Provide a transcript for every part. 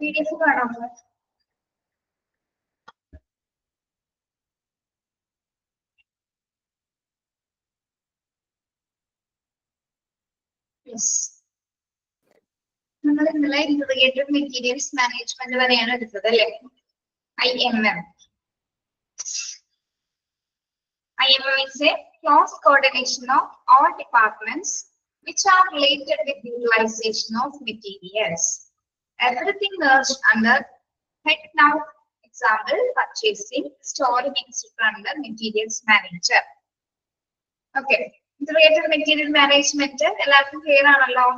PDF കാണാം. Yes, നമ്മൾ ഇന്നലെ ഇന്റഗ്രേറ്റഡ് മെറ്റീരിയൽസ് മാനേജ്മെന്റ് വരെയാണ് എടുത്തത് അല്ലേ? IMM. IMM is a close coordination of all departments which are related with utilization of materials. Everything merged under head now. Example, purchasing, storing, etc. under materials manager. Okay. Integrated material management എല്ലാവർക്കും clear ആണല്ലോ?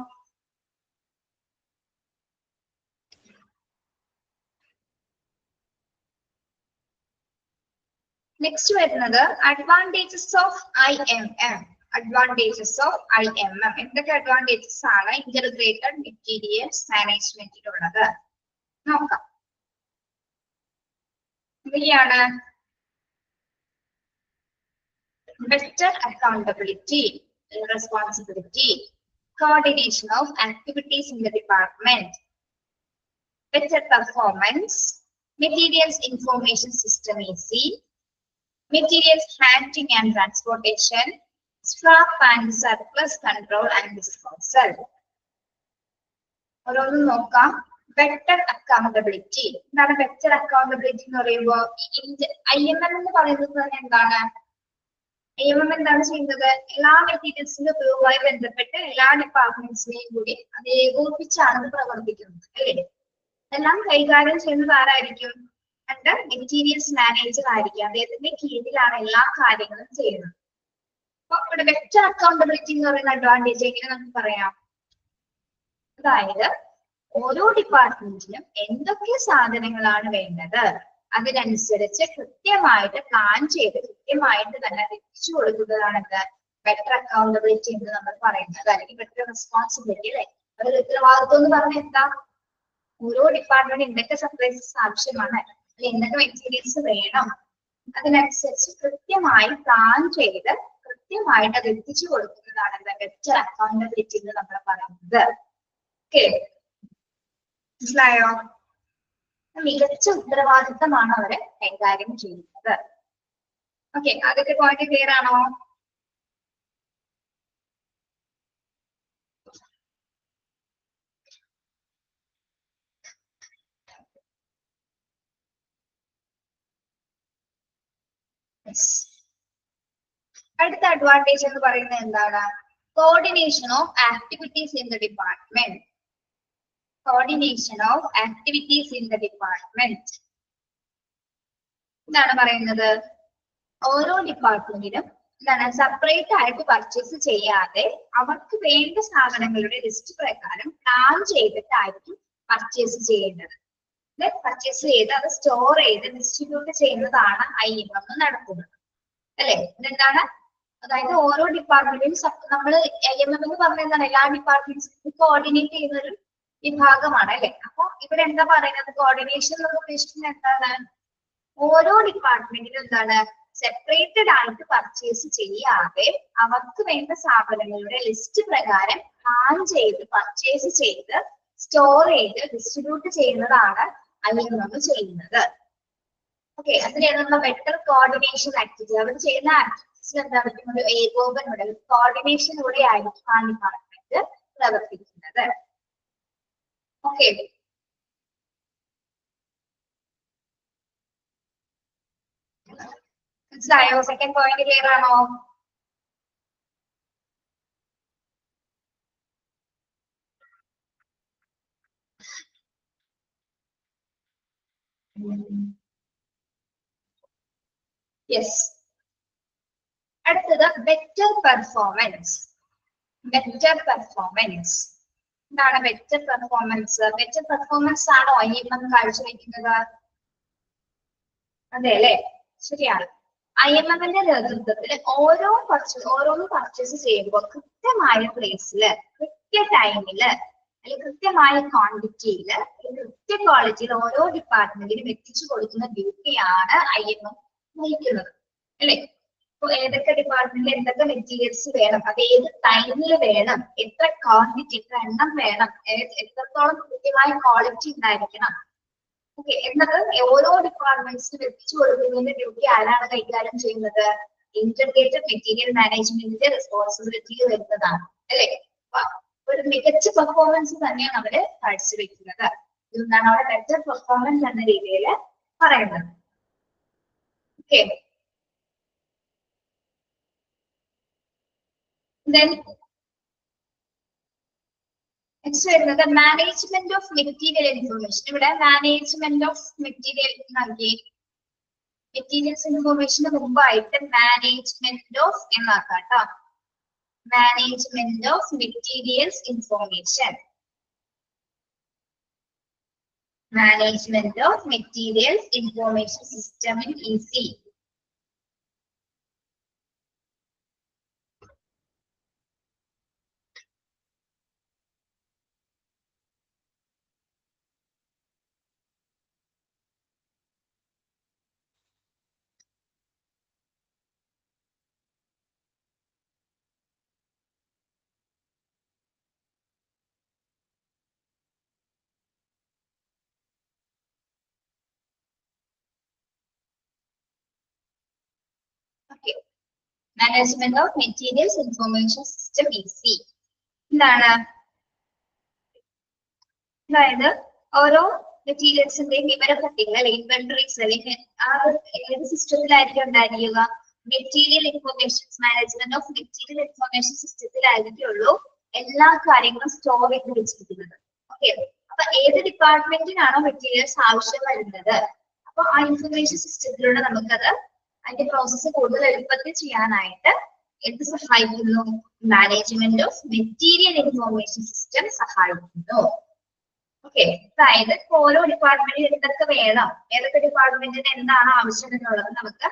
Next വരുന്നത് advantages of IMM. Advantages of IMM എന്തൊക്കെ advantages ആണ് integrated materials മാനേജ്മെന്റിലുള്ളത് നോക്കാം. എന്തൊക്കെയാണ്? better accountability, responsibility, coordination of activities in the department, better performance, materials information system easy, materials handling and transportation, scrap and surplus control and disposal. ഓരോന്നും നോക്കാം. better accountability. എന്താണ് better accountability എന്ന് പറയുമ്പോൾ IMM എന്ന് പറയുന്നത് തന്നെ എന്താണ്? IMM എന്താണ് ചെയ്യുന്നത്? എല്ലാ മെറ്റീരിയൽസിന്റെ ഉപയോഗവുമായി ബന്ധപ്പെട്ട് എല്ലാ ഡിപ്പാർട്ട്മെന്റ്സിനെയും കൂടി അത് ഏകോപിപ്പിച്ചാണ് പ്രവർത്തിക്കുന്നത് അല്ലേ? എല്ലാം കൈകാര്യം ചെയ്യുന്നത് ആരായിരിക്കും? അണ്ടർ മെറ്റീരിയൽസ് മാനേജർ ആയിരിക്കും. അദ്ദേഹത്തിന്റെ കീഴിലാണ് എല്ലാ കാര്യങ്ങളും ചെയ്യുന്നത്. അപ്പൊ ഇവിടെ ബെറ്റർ അക്കൗണ്ടബിലിറ്റി എന്ന് പറയുന്ന അഡ്വാൻറ്റേജ് എങ്ങനെ നമുക്ക് പറയാം? അതായത് ഓരോ ഡിപ്പാർട്ട്മെന്റിലും എന്തൊക്കെ സാധനങ്ങളാണ് വേണ്ടത് അതിനനുസരിച്ച് കൃത്യമായിട്ട് പ്ലാൻ ചെയ്ത് കൃത്യമായിട്ട് തന്നെ എത്തിച്ചു കൊടുക്കുന്നതാണ് ബെറ്റർ അക്കൗണ്ടബിലിറ്റി എന്ന് നമ്മൾ പറയുന്നത്, അല്ലെങ്കിൽ ബെറ്റർ റെസ്പോൺസിബിലിറ്റി അല്ലെ? അത് ഉത്തരവാദിത്വം എന്ന് പറഞ്ഞാൽ എന്താ? ഓരോ ഡിപ്പാർട്ട്മെന്റ് എന്തൊക്കെ സപ്ലൈസസ് ആവശ്യമാണ്, അല്ലെങ്കിൽ എന്തൊക്കെ മെറ്റീരിയൽസ് വേണം, അതിനനുസരിച്ച് കൃത്യമായി പ്ലാൻ ചെയ്ത് കൃത്യമായിട്ട് അത് എത്തിച്ചു കൊടുക്കുന്നതാണ് ബെറ്റർ അക്കൗണ്ടബിലിറ്റി എന്ന് നമ്മൾ പറയുന്നത്. ഓക്കെ, മനസ്സിലായോ? മികച്ച ഉത്തരവാദിത്തമാണ് അവര് കൈകാര്യം ചെയ്യുന്നത്. ഓക്കെ, അതൊക്കെ പോയിന്റ് ക്ലിയർ ആണോ? അടുത്ത അഡ്വാൻറ്റേജ് എന്ന് പറയുന്നത് എന്താണ്? Coordination of activities in the department. Coordination of activities in the department എന്താണ് പറയുന്നത്? ഓരോ ഡിപ്പാർട്ട്മെന്റിലും എന്താണ് സെപ്പറേറ്റ് ആയിട്ട് പർച്ചേസ് ചെയ്യാതെ അവർക്ക് വേണ്ട സാധനങ്ങളുടെ ലിസ്റ്റ് പ്രകാരം പ്ലാൻ ചെയ്തിട്ടായിരിക്കും പർച്ചേസ് ചെയ്യേണ്ടത്. പർച്ചേസ് ചെയ്ത് അത് സ്റ്റോർ ചെയ്ത് ഡിസ്ട്രിബ്യൂട്ട് ചെയ്യുന്നതാണ് IMM നടത്തുന്നത് അല്ലെ? ഇതെന്താണ്? അതായത് ഓരോ ഡിപ്പാർട്ട്മെന്റിലും നമ്മൾ IMM എന്ന് പറഞ്ഞ എന്താണ്? എല്ലാ ഡിപ്പാർട്ട്മെന്റ്സും കോർഡിനേറ്റ് ചെയ്യുന്ന ഒരു വിഭാഗമാണ് അല്ലെ? അപ്പൊ ഇവിടെ എന്താ പറയുന്നത്? കോർഡിനേഷൻ എന്ന് ഉദ്ദേശിക്കുന്നത് എന്താണ്? ഓരോ ഡിപ്പാർട്ട്മെന്റിലും എന്താണ് സെപ്പറേറ്റഡ് ആയിട്ട് പർച്ചേസ് ചെയ്യാതെ അവർക്ക് വേണ്ട സാധനങ്ങളുടെ ലിസ്റ്റ് പ്രകാരം പ്ലാൻ ചെയ്ത് പർച്ചേസ് ചെയ്ത് സ്റ്റോർ ചെയ്ത് ഡിസ്ട്രിബ്യൂട്ട് ചെയ്യുന്നതാണ് IMM ചെയ്യുന്നത്. ഓക്കെ, അതിനെയാണ് നമ്മൾ ബെറ്റർ കോർഡിനേഷൻ ആക്ടിവിറ്റി. അവർ ചെയ്യുന്ന ആക്ടിവിറ്റീസിൽ എന്താണ്? ഒരു ഏകോപനയുടെ കോർഡിനേഷനിലൂടെ ആയിരിക്കും ആ ഡിപ്പാർട്ട്മെന്റ് പ്രവർത്തിക്കുന്നത്. ഓക്കെ, മനസ്സിലായോ? സെക്കൻഡ് പോയിന്റ് ക്ലിയർ ആണോ? യെസ്. അടുത്തത് ബെറ്റർ പെർഫോമൻസ്. ബെറ്റർ പെർഫോമൻസ് എന്താണ്? Better performance. ബെറ്റർ പെർഫോമൻസ് ആണോ IMM കാഴ്ചവെക്കുന്നത്? അതെ അല്ലെ? ശരിയാണ്. IMMന്റെ നേതൃത്വത്തിൽ ഓരോന്ന് പർച്ചേസ് ചെയ്യുമ്പോൾ കൃത്യമായ പ്ലേസില് കൃത്യ ടൈമില് അല്ലെങ്കിൽ കൃത്യമായ ക്വാണ്ടിറ്റിയില് കൃത്യ ക്വാളിറ്റിയിൽ ഓരോ ഡിപ്പാർട്ട്മെന്റിനും എത്തിച്ചു കൊടുക്കുന്ന ഡ്യൂട്ടിയാണ് IMM വഹിക്കുന്നത് അല്ലെ? ഏതൊക്കെ ഡിപ്പാർട്ട്മെന്റിൽ എന്തൊക്കെ മെറ്റീരിയൽസ് വേണം, അത് ഏത് ടൈമിൽ വേണം, എത്ര ക്വാണ്ടിറ്റി, എത്ര എണ്ണം വേണം, എത്രത്തോളം കൃത്യമായ ക്വാളിറ്റി ഉണ്ടായിരിക്കണം, ഓക്കെ എന്നത് ഓരോ ഡിപ്പാർട്ട്മെന്റ്സിനും എത്തിച്ചു കൊടുക്കുന്നതിന്റെ ഡ്യൂട്ടി ആരാണ് കൈകാര്യം ചെയ്യുന്നത്? ഇന്റഗ്രേറ്റഡ് മെറ്റീരിയൽ മാനേജ്മെന്റിന്റെ റെസ്പോൺസിബിലിറ്റിയിൽ വരുന്നതാണ് അല്ലെ. ഒരു മികച്ച പെർഫോമൻസ് തന്നെയാണ് അവര് കാഴ്ചവെക്കുന്നത്. ഇതെന്താണ് അവിടെ ബെറ്റർ പെർഫോമൻസ് എന്ന രീതിയിൽ പറയുന്നത്. ഓക്കെ, നെക്സ്റ്റ് വരുന്നത് മാനേജ്മെന്റ് ഓഫ് മെറ്റീരിയൽ ഇൻഫർമേഷൻ. ഇവിടെ മാനേജ്മെന്റ് ഓഫ് മെറ്റീരിയൽ നൽകി, മെറ്റീരിയൽസ് ഇൻഫർമേഷന് മുമ്പായിട്ട് മാനേജ്മെന്റ് ഓഫ് എന്നാക്കാം കേട്ടോ. Management of materials information, management of materials information system in easy. Okay. Management of Materials Information System EC. എന്താണ്? അതായത് ഓരോ മെറ്റീരിയൽസിന്റെയും വിവര പട്ടിക അല്ലെങ്കിൽ ഇൻവെന്ററീസ് അല്ലെങ്കിൽ ആ ഏത് സിസ്റ്റത്തിലായിരിക്കും ഉണ്ടായിരിക്കുക? Material information management of material information സിസ്റ്റത്തിലായിരിക്കുള്ളൂ എല്ലാ കാര്യങ്ങളും സ്റ്റോർ ചെയ്ത് വെച്ചിരിക്കുന്നത്. ഓക്കെ, അപ്പൊ ഏത് ഡിപ്പാർട്ട്മെന്റിനാണോ മെറ്റീരിയൽസ് ആവശ്യം വരുന്നത്, അപ്പൊ ആ ഇൻഫർമേഷൻ സിസ്റ്റത്തിലൂടെ നമുക്കത് അതിന്റെ പ്രോസസ്സ് കൂടുതൽ എളുപ്പത്തിൽ ചെയ്യാനായിട്ട് എന്ത് സഹായിക്കുന്നു? Management of material information system സഹായിക്കുന്നു. ഓക്കെ, അതായത് ഓരോ ഡിപ്പാർട്ട്മെന്റിൽ എന്തൊക്കെ വേണം, ഏതൊക്കെ ഡിപ്പാർട്ട്മെന്റിന് എന്താണ് ആവശ്യം എന്നുള്ളത് നമുക്ക്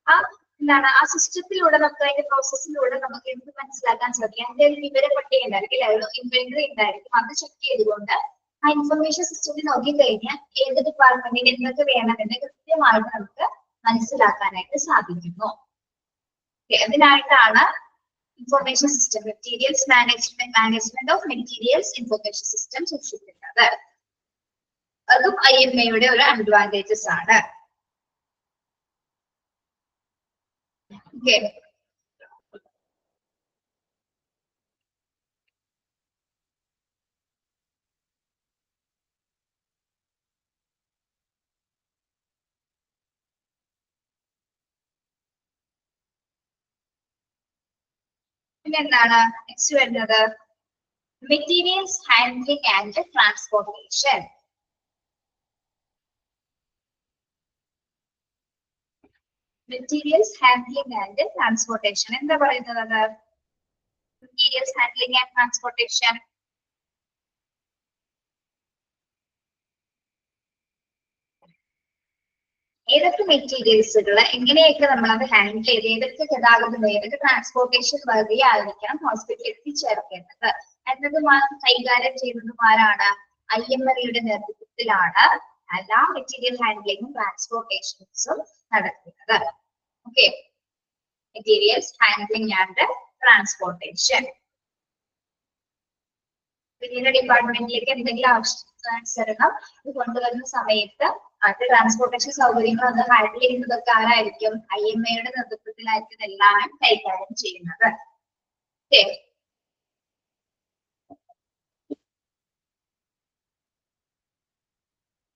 ആ സിസ്റ്റത്തിലൂടെ നമുക്ക് അതിന്റെ പ്രോസസ്സിലൂടെ നമുക്ക് എന്ത് മനസ്സിലാക്കാൻ സാധിക്കും? അതിന്റെ ഒരു വിവര പട്ടിക ഉണ്ടായിരിക്കും, ഇൻവെന്ററി ഉണ്ടായിരിക്കും. അത് ചെക്ക് ചെയ്തുകൊണ്ട് ആ ഇൻഫർമേഷൻ സിസ്റ്റത്തിൽ നോക്കിക്കഴിഞ്ഞാൽ ഏത് ഡിപ്പാർട്ട്മെന്റിന് എന്തൊക്കെ വേണമെന്ന് കൃത്യമായിട്ട് നമുക്ക് മനസ്സിലാക്കാനായിട്ട് സാധിക്കുന്നു. അതിനായിട്ടാണ് information system materials management of materials information system സൂക്ഷിക്കുന്നത്. അതും IMA-യുടെ ഒരു അഡ്വാൻറ്റേജസ് ആണ്. Okay. പിന്നെന്താണ് നെക്സ്റ്റ് വരുന്നത്? Materials handling and transportation. Materials handling and transportation എന്താ പറയുന്നത്? മെറ്റീരിയൽസ് ഹാൻഡ്ലിംഗ് ആൻഡ് ട്രാൻസ്പോർട്ടേഷൻ ഏതൊക്കെ മെറ്റീരിയൽസുകൾ എങ്ങനെയൊക്കെ നമ്മൾ അത് ഹാൻഡിൽ ചെയ്ത് ഏതൊക്കെ ഗതാഗതം ഏതൊക്കെ ട്രാൻസ്പോർട്ടേഷൻ വഴിയായിരിക്കണം ഹോസ്പിറ്റലിൽ എത്തിച്ചേർക്കേണ്ടത് എന്നത് കൈകാര്യം ചെയ്യുന്നതുമാരാണ്? IMA-യുടെ നേതൃത്വത്തിലാണ് എല്ലാ മെറ്റീരിയൽ ഹാൻഡ്ലിംഗും ട്രാൻസ്പോർട്ടേഷൻസും നടക്കുന്നത്. Okay, materials handling and transportation. പിന്നീട് ഡിപ്പാർട്ട്മെന്റിലേക്ക് എന്തെങ്കിലും ആവശ്യാനുസരണം ഇത് കൊണ്ടുവരുന്ന സമയത്ത് അത് ട്രാൻസ്പോർട്ടേഷൻ സൗകര്യങ്ങൾ അത് ഹാൻഡിൽ ചെയ്യുന്നതൊക്കെ ആരായിരിക്കും? IMA-യുടെ നേതൃത്വത്തിലായിരിക്കും എല്ലാം കൈകാര്യം ചെയ്യുന്നത്.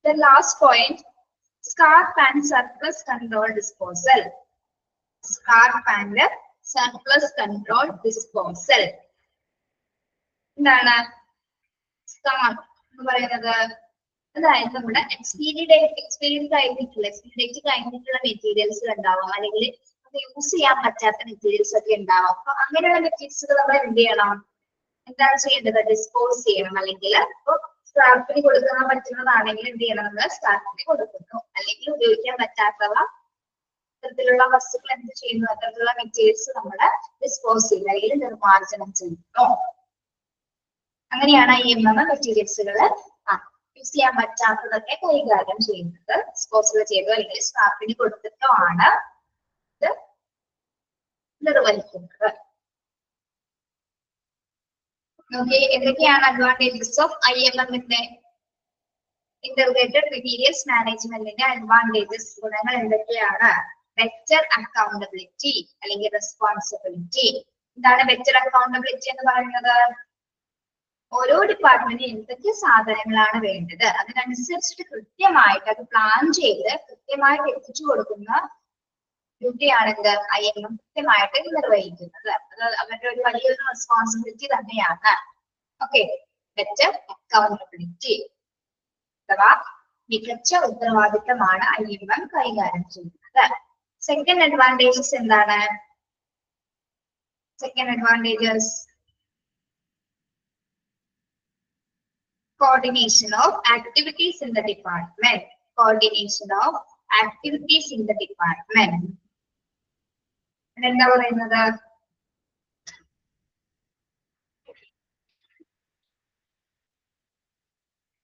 The last point, scrap and surplus control disposal. Scrap and surplus control disposal. എന്താണ് സ്കാർപ്പ് എന്ന് പറയുന്നത്? അതായത് നമ്മുടെ എക്സ്പീരി ഡേറ്റ് കഴിഞ്ഞിട്ടുള്ള മെറ്റീരിയൽസ് ഉണ്ടാവാം, അല്ലെങ്കിൽ അത് യൂസ് ചെയ്യാൻ പറ്റാത്ത മെറ്റീരിയൽസ് ഒക്കെ ഉണ്ടാവാം. അപ്പൊ അങ്ങനെയുള്ള മെറ്റീരിയൽസ് നമ്മൾ എന്ത് ചെയ്യണം? എന്താണ് ചെയ്യേണ്ടത്? ഡിസ്പോസ് ചെയ്യണം. അല്ലെങ്കിൽ ഇപ്പൊ സ്ക്രാപ്പിന് കൊടുക്കാൻ പറ്റുന്നതാണെങ്കിൽ എന്ത് ചെയ്യണം? നമ്മൾ സ്ക്രാപ്പിന് കൊടുക്കുന്നു. അല്ലെങ്കിൽ ഉപയോഗിക്കാൻ പറ്റാത്തവ അത്തരത്തിലുള്ള വസ്തുക്കൾ എന്ത് ചെയ്യുന്നു? അത്തരത്തിലുള്ള മെറ്റീരിയൽസ് നമ്മൾ ഡിസ്പോസ് ചെയ്യുന്നു അല്ലെങ്കിൽ നിർമ്മാർജ്ജനം ചെയ്യുന്നു. അങ്ങനെയാണ് IMA മെറ്റീരിയൽസുകൾ യൂസ് ചെയ്യാൻ പറ്റാത്തതൊക്കെ കൈകാര്യം ചെയ്യുന്നത്. ഡിസ്പോസൽ ചെയ്തോ അല്ലെങ്കിൽ സ്ക്രാപ്പിന് കൊടുത്തിട്ടോ ആണ് ഇത് നിർവഹിക്കുന്നത്. ഓക്കെ, എന്തൊക്കെയാണ് അഡ്വാൻറ്റേജസ് ഓഫ് IMM-ന്റെ ഇന്റഗ്രേറ്റഡ് മെറ്റീരിയൽസ് മാനേജ്മെന്റിന്റെ അഡ്വാൻറ്റേജസ്, ഗുണങ്ങൾ എന്തൊക്കെയാണ്? ബെറ്റർ അക്കൗണ്ടബിലിറ്റി അല്ലെങ്കിൽ റെസ്പോൺസിബിലിറ്റി. എന്താണ് ബെറ്റർ അക്കൗണ്ടബിലിറ്റി എന്ന് പറയുന്നത്? ഓരോ ഡിപ്പാർട്ട്മെന്റിന് എന്തൊക്കെ സാധനങ്ങളാണ് വേണ്ടത് അതിനനുസരിച്ചിട്ട് കൃത്യമായിട്ട് അത് പ്ലാൻ ചെയ്ത് കൃത്യമായിട്ട് എത്തിച്ചു കൊടുക്കുന്ന ഡ്യൂട്ടിയാണ് എന്ത് IMM കൃത്യമായിട്ട് നിർവഹിക്കുന്നത്. അത് അവരുടെ ഒരു വലിയൊരു റെസ്പോൺസിബിലിറ്റി തന്നെയാണ്. ഓക്കെ, ബെറ്റർ അക്കൗണ്ടബിലിറ്റി അഥവാ മികച്ച ഉത്തരവാദിത്തമാണ് IMM കൈകാര്യം ചെയ്യുന്നത്. സെക്കൻഡ് അഡ്വാൻറ്റേജസ് എന്താണ്? Second advantages coordination of activities in the department. Coordination of activities in the department. എന്താ പറയുന്നത്?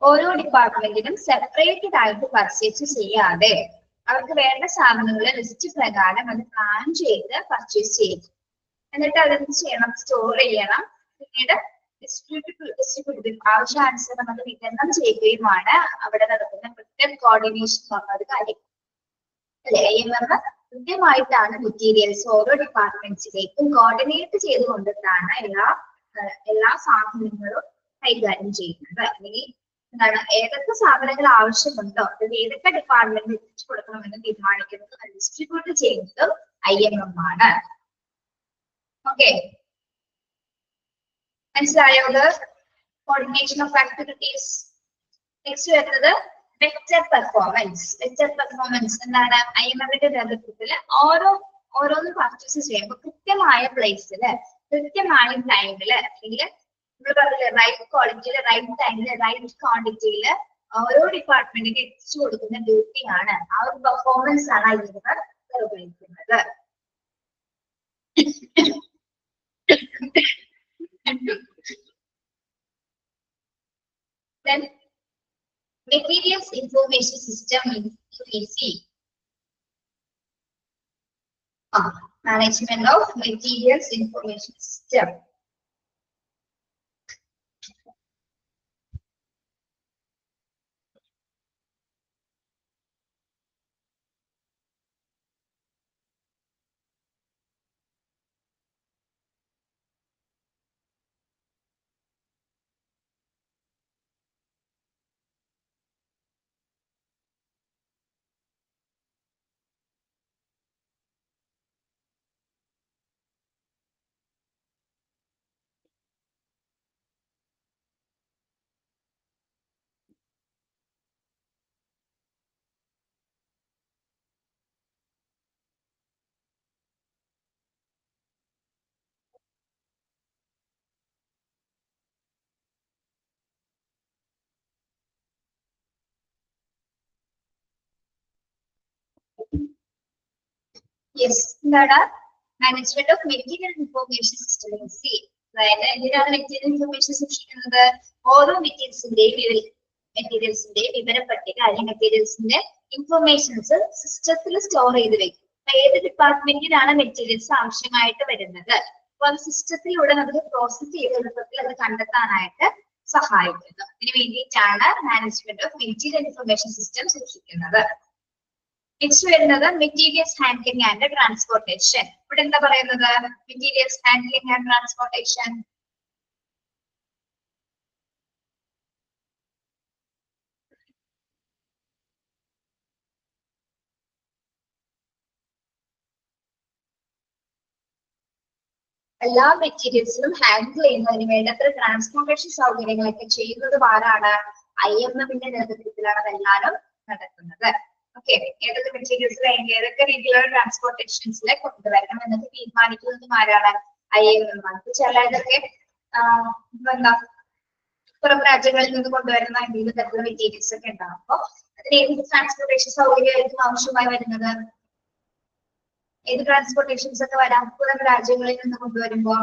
ഓരോ ഡിപ്പാർട്ട്മെന്റിനും സെപ്പറേറ്റഡ് ആയിട്ട് പർച്ചേസ് ചെയ്യാതെ അവർക്ക് വേണ്ട സാധനങ്ങൾ ലിസ്റ്റ് പ്രകാരം അത് പ്ലാൻ ചെയ്ത് പർച്ചേസ് ചെയ്യും. എന്നിട്ട് അതെന്ത് ചെയ്യണം? സ്റ്റോർ ചെയ്യണം. പിന്നീട് ഡിസ്ട്രിബ്യൂട്ട് ആവശ്യാനുസരണം അത് വിതരണം ചെയ്യുകയുമാണ് അവിടെ നടക്കുന്ന കൃത്യം കോർഡിനേഷൻ എന്ന് പറഞ്ഞൊരു കാര്യം അല്ലെ. IMM കൃത്യമായിട്ടാണ് മെറ്റീരിയൽസ് ഓരോ ഡിപ്പാർട്ട്മെന്റ്സിലേക്കും കോർഡിനേറ്റ് ചെയ്തുകൊണ്ടിട്ടാണ് എല്ലാ സാധനങ്ങളും കൈകാര്യം ചെയ്യുന്നത്. അല്ലെങ്കിൽ എന്താണ് ഏതൊക്കെ സാധനങ്ങൾ ആവശ്യമുണ്ടോ അത് ഏതൊക്കെ ഡിപ്പാർട്ട്മെന്റിൽ എത്തിച്ചു കൊടുക്കണമെന്ന് തീരുമാനിക്കുന്നത് ഡിസ്ട്രിബ്യൂട്ട് ചെയ്യുന്നതും IMM ആണ്. ഓക്കെ, മനസ്സിലായത്? Coordination of activities. നെക്സ്റ്റ് വരുന്നത് ബെറ്റർ പെർഫോമൻസ്. ബെറ്റർ പെർഫോമൻസ് എന്താണ്? IMM-ന്റെ നേതൃത്വത്തിൽ ഓരോന്ന് പർച്ചേസ് ചെയ്യുമ്പോൾ കൃത്യമായ പ്ലേസിൽ കൃത്യമായ ടൈമില് അല്ലെങ്കിൽ നമ്മൾ പറഞ്ഞില്ലേ റൈറ്റ് ക്വാളിറ്റിയിൽ റൈറ്റ് ടൈമിൽ റൈറ്റ് ക്വാണ്ടിറ്റിയിൽ ഓരോ ഡിപ്പാർട്ട്മെന്റിന് എത്തിച്ചു കൊടുക്കുന്ന ഡ്യൂട്ടിയാണ്. ആ ഒരു പെർഫോമൻസ് ആണ് IMM നിർവഹിക്കുന്നത്. Then Materials Information System in MEC. Management of Materials Information System. Yes, എന്താണ്? Management of material information system. അതായത് എന്തിനാണ് മെറ്റീരിയൽ ഇൻഫോർമേഷൻ സൂക്ഷിക്കുന്നത്? ഓരോ മെറ്റീരിയൽസിന്റെയും വിവരപ്പട്ടിക അല്ലെങ്കിൽ മെറ്റീരിയൽസിന്റെ ഇൻഫോർമേഷൻസ് സിസ്റ്റത്തിൽ സ്റ്റോർ ചെയ്ത് വെക്കും. ഏത് ഡിപ്പാർട്ട്മെന്റിനാണ് മെറ്റീരിയൽസ് ആവശ്യമായിട്ട് വരുന്നത് അപ്പൊ അത് സിസ്റ്റത്തിലൂടെ നമുക്ക് പ്രോസസ് ചെയ്ത് എളുപ്പത്തിൽ അത് കണ്ടെത്താനായിട്ട് സഹായിക്കുന്നു. ഇതിന് വേണ്ടിയിട്ടാണ് management of material information system സൂക്ഷിക്കുന്നത്. നെക്സ്റ്റ് വരുന്നത് മെറ്റീരിയൽസ് ഹാൻഡ്ലിംഗ് ആൻഡ് ട്രാൻസ്പോർട്ടേഷൻ. ഇവിടെ എന്താ പറയുന്നത്? Materials handling and transportation. എല്ലാ മെറ്റീരിയൽസിലും ഹാൻഡിൽ ചെയ്യുന്നതിന് വേണ്ടത്ര ട്രാൻസ്പോർട്ടേഷൻ സൗകര്യങ്ങളൊക്കെ ചെയ്യുന്നത് ആരാണ്? IMM-ന്റെ നേതൃത്വത്തിലാണ് അതെല്ലാവരും നടക്കുന്നത്. ഓക്കെ, ഏതൊക്കെ മെറ്റീരിയൽസ് ഏതൊക്കെ രീതിയിലുള്ള ട്രാൻസ്പോർട്ടേഷൻസിൽ കൊണ്ടുവരണം എന്നൊക്കെ തീരുമാനിക്കുന്നതും ആരാണ്? IMM ആണ്. ചിലതൊക്കെ എന്താ പുറം രാജ്യങ്ങളിൽ നിന്ന് കൊണ്ടുവരുന്ന എന്തെങ്കിലും തരത്തിലുള്ള മെറ്റീരിയൽസ് ഒക്കെ ഉണ്ടാവും. അപ്പൊ അതിന് ഏത് ട്രാൻസ്പോർട്ടേഷൻ സൗകര്യമായിരിക്കും ആവശ്യമായി വരുന്നത്? ഏത് ട്രാൻസ്പോർട്ടേഷൻസ് ഒക്കെ വരാം പുറം രാജ്യങ്ങളിൽ നിന്ന് കൊണ്ടുവരുമ്പോ?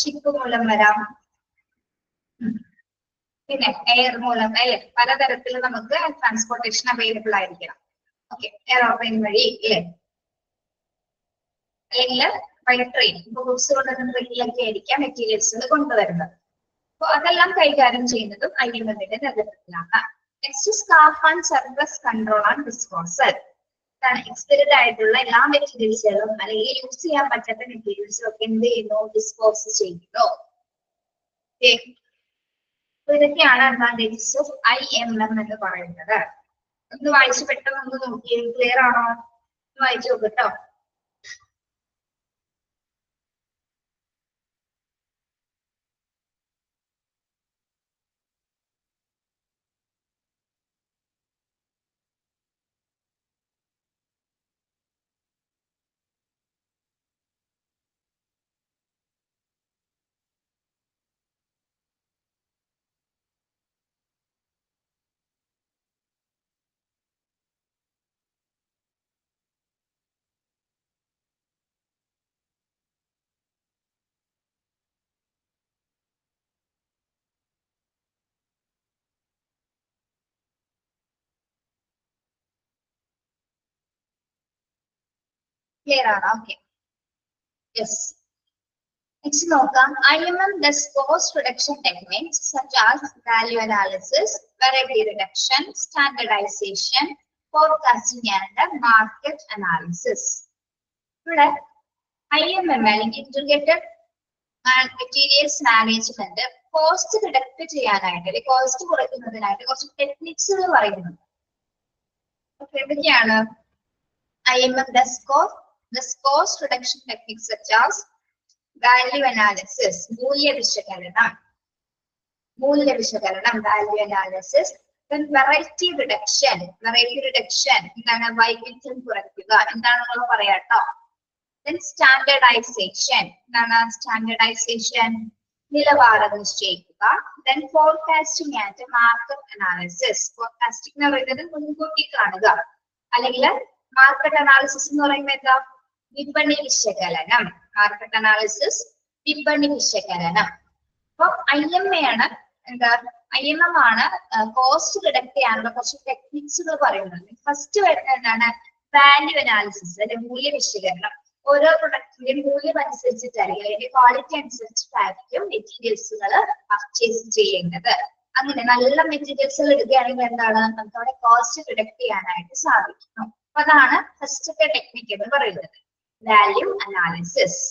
ഷിപ്പ് മൂലം വരാം, പിന്നെ എയർ മൂലം, അല്ലെ? പലതരത്തിൽ നമുക്ക് ട്രാൻസ്പോർട്ടേഷൻ അവൈലബിൾ ആയിരിക്കണം. ഓക്കെ, എയറോപ്ലെയിൻ വഴി അല്ലേ, അല്ലെങ്കിൽ ബൈ ട്രെയിൻ. ഇപ്പൊ ഗുഡ്സ് കൊണ്ടുവരുന്ന ട്രെയിനിലൊക്കെ ആയിരിക്കാം മെറ്റീരിയൽസ് കൊണ്ടുവരുന്നത്. അപ്പൊ അതെല്ലാം കൈകാര്യം ചെയ്യുന്നതും IMM-ന്റെ നേതൃത്വത്തിലാണ്. Next scrap and surplus control and disposal. Expired ആയിട്ടുള്ള എല്ലാ മെറ്റീരിയൽസുകളും അല്ലെങ്കിൽ യൂസ് ചെയ്യാൻ പറ്റാത്ത മെറ്റീരിയൽസും ഒക്കെ എന്ത് ചെയ്യുന്നു, ഡിസ്പോസ് ചെയ്യുന്നു. ഇതൊക്കെയാണ് അഡ്വാൻറ്റേജസ് ഓഫ് IMM എന്ന് പറയുന്നത്. ഒന്ന് വായിച്ച് പെട്ടെന്ന് ഒന്ന് നോക്കിയേ, ക്ലിയർ ആണോ? വായിച്ചു നോക്കട്ടോ. ക്ലിയർ ആണോ? Okay, yes. Next നോക്കാം. IMM does cost reduction techniques such as value analysis, variety reduction, standardization, forecasting and market analysis. ഇവിടെ IMM അല്ലെങ്കിൽ ഇന്റഗ്രേറ്റഡ് മെറ്റീരിയൽസ് മാനേജ്മെന്റ് കോസ്റ്റ് റിഡക്ട് ചെയ്യാനായിട്ട് അല്ലെങ്കിൽ കോസ്റ്റ് കുറയ്ക്കുന്നതിനായിട്ട് കുറച്ച് ടെക്നിക്സുകൾ പറയുന്നുണ്ട്. എന്തൊക്കെയാണ്? IMM does cost reduction techniques such as value analysis, മൂല്യ വിശകലനം, value analysis, then variety reduction എന്താണ്? വൈവിധ്യം കുറയ്ക്കുക, എന്താണെന്ന് പറയാട്ടോ. then standardization എന്താണ്? standardization നിലവാരം നിശ്ചയിക്കുക. then forecasting and market analysis, forecasting എന്ന് പറയുന്നത് മുൻകൂട്ടി കാണുക, അല്ലെങ്കിൽ മാർക്കറ്റ് അനാലിസിസ് എന്ന് പറയുന്നത് എന്താ? വിപണി വിശകലനം. മാർക്കറ്റ് അനാലിസിസ്, വിപണി വിശകലനം. അപ്പൊ IMM ആണ് എന്താ? IMM ആണ് കോസ്റ്റ് റിഡക്ട് ചെയ്യാനുള്ള കുറച്ച് ടെക്നിക്സുകൾ പറയുന്നത്. ഫസ്റ്റ് വരുന്നത് എന്താണ്? വാല്യൂ അനാലിസിസ് അല്ലെങ്കിൽ മൂല്യ വിശകലനം. ഓരോ പ്രൊഡക്റ്റിന്റെയും മൂല്യം അനുസരിച്ചിട്ടായിരിക്കും, അതിന്റെ ക്വാളിറ്റി അനുസരിച്ചിട്ടായിരിക്കും മെറ്റീരിയൽസുകൾ പർച്ചേസ് ചെയ്യേണ്ടത്. അങ്ങനെ നല്ല മെറ്റീരിയൽസുകൾ എടുക്കുകയാണെങ്കിൽ എന്താണ്? നമുക്ക് അവിടെ കോസ്റ്റ് റിഡക്ട് ചെയ്യാനായിട്ട് സാധിക്കും. അപ്പൊ അതാണ് ഫസ്റ്റത്തെ ടെക്നിക്ക് എന്ന് പറയുന്നത്, വാല്യൂ അനാലിസിസ്.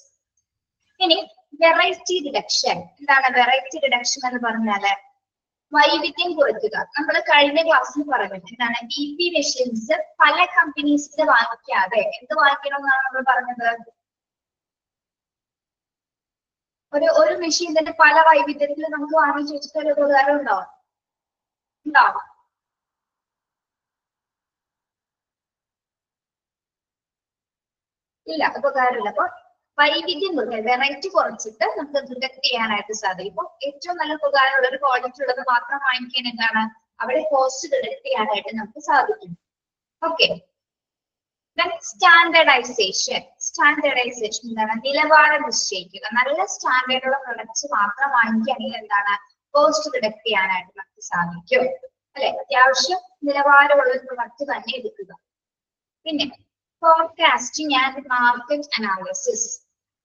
ഇനി വെറൈറ്റി റിഡക്ഷൻ. എന്താണ് വെറൈറ്റി റിഡക്ഷൻ എന്ന് പറഞ്ഞാല്? വൈവിധ്യം കുറയ്ക്കുക. നമ്മൾ കഴിഞ്ഞ ക്ലാസ്സിൽ പറഞ്ഞത് എന്താണ്? EP മെഷീൻസ് പല കമ്പനീസിന്റെ വാങ്ങിക്കാതെ എന്ത് വാങ്ങിക്കണം എന്നാണ് നമ്മൾ പറഞ്ഞത്? ഒരു മെഷീൻ തന്നെ പല വൈവിധ്യത്തിൽ നമുക്ക് വാങ്ങിച്ചു വെച്ചിട്ട് ഒരു ഉപകാരം ഉണ്ടോ? ഇല്ല, ഉപകാരമില്ല. അപ്പൊ വൈവിധ്യം കുറയ്ക്കുക, വെറൈറ്റി കുറച്ചിട്ട് നമുക്ക് റിഡക്ട് ചെയ്യാനായിട്ട് സാധിക്കും. ഇപ്പൊ ഏറ്റവും നല്ല ഉപകാരമുള്ള ഒരു ക്വാളിറ്റി ഉള്ളത് മാത്രം വാങ്ങിക്കാൻ എന്താണ്? അവിടെ കോസ്റ്റ് റിഡക്ട് ചെയ്യാനായിട്ട് നമുക്ക് സാധിക്കും. Okay, standardisation. എന്താണ്? നിലവാരം നിശ്ചയിക്കുക. നല്ല സ്റ്റാൻഡേർഡുള്ള പ്രൊഡക്ട്സ് മാത്രം വാങ്ങിക്കുകയാണെങ്കിൽ എന്താണ്? കോസ്റ്റ് റിഡക്ട് ചെയ്യാനായിട്ട് നമുക്ക് സാധിക്കും, അല്ലെ? അത്യാവശ്യം നിലവാരമുള്ള ഒരു പ്രൊഡക്റ്റ് തന്നെ എടുക്കുക. പിന്നെ forecasting and market analysis.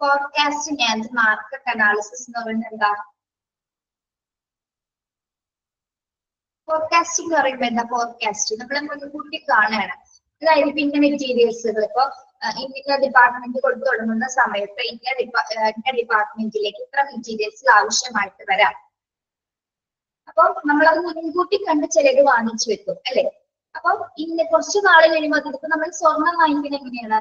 Forecasting and market analysis എന്ന് പറയുന്നത് എന്താ? ഫോർകാസ്റ്റിംഗ് എന്ന് പറയുമ്പോൾ എന്താ? ഫോർകാസ്റ്റ് നമ്മൾ മുൻകൂട്ടി കാണുകയാണ്. അതായത് പിന്നെ മെറ്റീരിയൽസുകൾ ഇപ്പൊ ഇന്ന ഡിപ്പാർട്ട്മെന്റ് കൊടുത്തു തുടങ്ങുന്ന സമയത്ത് ഇന്ന ഡിപ്പാർട്ട്മെന്റിലേക്ക് ഇത്ര മെറ്റീരിയൽസ് ആവശ്യമായിട്ട് വരാം. അപ്പൊ നമ്മളത് മുൻകൂട്ടി കണ്ട് ചിലത് വാങ്ങിച്ചു വെക്കും, അല്ലെ? അപ്പൊ ഇന്ന് കുറച്ച് നാള് കഴിയുമ്പോൾ ഇപ്പൊ നമ്മൾ സ്വർണം വാങ്ങിക്കുന്നത് എങ്ങനെയാണ്?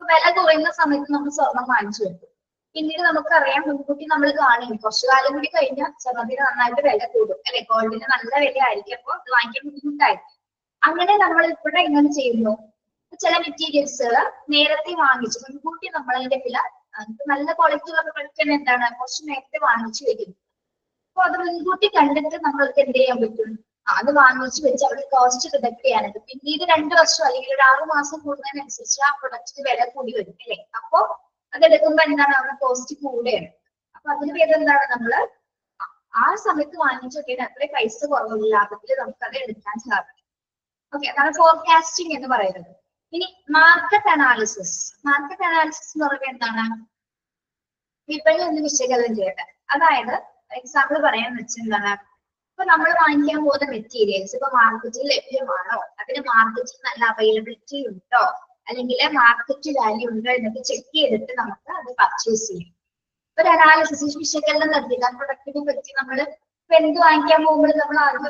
വില കുറയുന്ന സമയത്ത് നമ്മൾ സ്വർണം വാങ്ങിച്ചു വെക്കും. പിന്നീട് നമുക്കറിയാം, മുൻകൂട്ടി നമ്മൾ കാണും കുറച്ചു കാലം കൂടി കഴിഞ്ഞാൽ സ്വർണത്തിന് നന്നായിട്ട് വില കൂടും, അല്ലെ? ഗോൾഡിന് നല്ല വില ആയിരിക്കും, അപ്പൊ അത് വാങ്ങിക്കാൻ ബുദ്ധിമുട്ടായിരിക്കും. അങ്ങനെ നമ്മൾ ഇവിടെ എങ്ങനെ ചെയ്യുന്നു? ചില മെറ്റീരിയൽസുകൾ നേരത്തെ വാങ്ങിച്ചു മുൻകൂട്ടി നമ്മൾ അതിന്റെ വില നല്ല ക്വാളിറ്റി ഉള്ള പ്രൊഡക്റ്റ് തന്നെ എന്താണ്? കുറച്ച് നേരത്തെ വാങ്ങിച്ചു വെക്കും. അപ്പൊ അത് മുൻകൂട്ടി കണ്ടിട്ട് നമ്മൾക്ക് എന്ത് ചെയ്യാൻ പറ്റും? അത് വാങ്ങിച്ചു വെച്ച് അവിടെ കോസ്റ്റ് റിഡക്ട് ചെയ്യാനായിട്ട് പിന്നീട് 2 വർഷം അല്ലെങ്കിൽ ഒരു 6 മാസം കൂടുന്നതിനനുസരിച്ച് ആ പ്രൊഡക്റ്റിന് വില കൂടി വരും, അല്ലെ? അപ്പൊ അതെടുക്കുമ്പോ എന്താണ്? അവിടെ കോസ്റ്റ് കൂടുകയാണ്. അപ്പൊ അതിന് പേര് എന്താണ്? നമ്മള് ആ സമയത്ത് വാങ്ങിച്ചു വെക്കാൻ അത്രയും പൈസ കുറവുള്ള ലാഭത്തിൽ നമുക്ക് അത് എടുക്കാൻ സാധിക്കും. ഓക്കെ, അതാണ് ഫോർകാസ്റ്റിംഗ് എന്ന് പറയുന്നത്. ഇനി മാർക്കറ്റ് അനാലിസിസ്. മാർക്കറ്റ് അനാലിസിസ് എന്ന് പറയുന്നത് എന്താണ്? വിപണി ഒന്ന് വിശകലനം ചെയ്യട്ടെ. അതായത് എക്സാമ്പിൾ പറയാന്ന് വെച്ചാൽ എന്താണ്, ഇപ്പൊ നമ്മൾ വാങ്ങിക്കാൻ പോകുന്ന മെറ്റീരിയൽസ് ഇപ്പൊ മാർക്കറ്റിൽ ലഭ്യമാണോ, അതിന് മാർക്കറ്റിൽ നല്ല അവൈലബിലിറ്റി ഉണ്ടോ, അല്ലെങ്കിൽ മാർക്കറ്റ് വാല്യൂ ഉണ്ടോ എന്നൊക്കെ ചെക്ക് ചെയ്തിട്ട് നമുക്ക് അത് പർച്ചേസ് ചെയ്യും. ഒരു അനാലിസിസ് വിശകലനം നടത്തിയിട്ട് ആ പ്രൊഡക്റ്റിനെ പറ്റി നമ്മൾ ഇപ്പൊ എന്ത് വാങ്ങിക്കാൻ പോകുമ്പോൾ നമ്മൾ ആദ്യം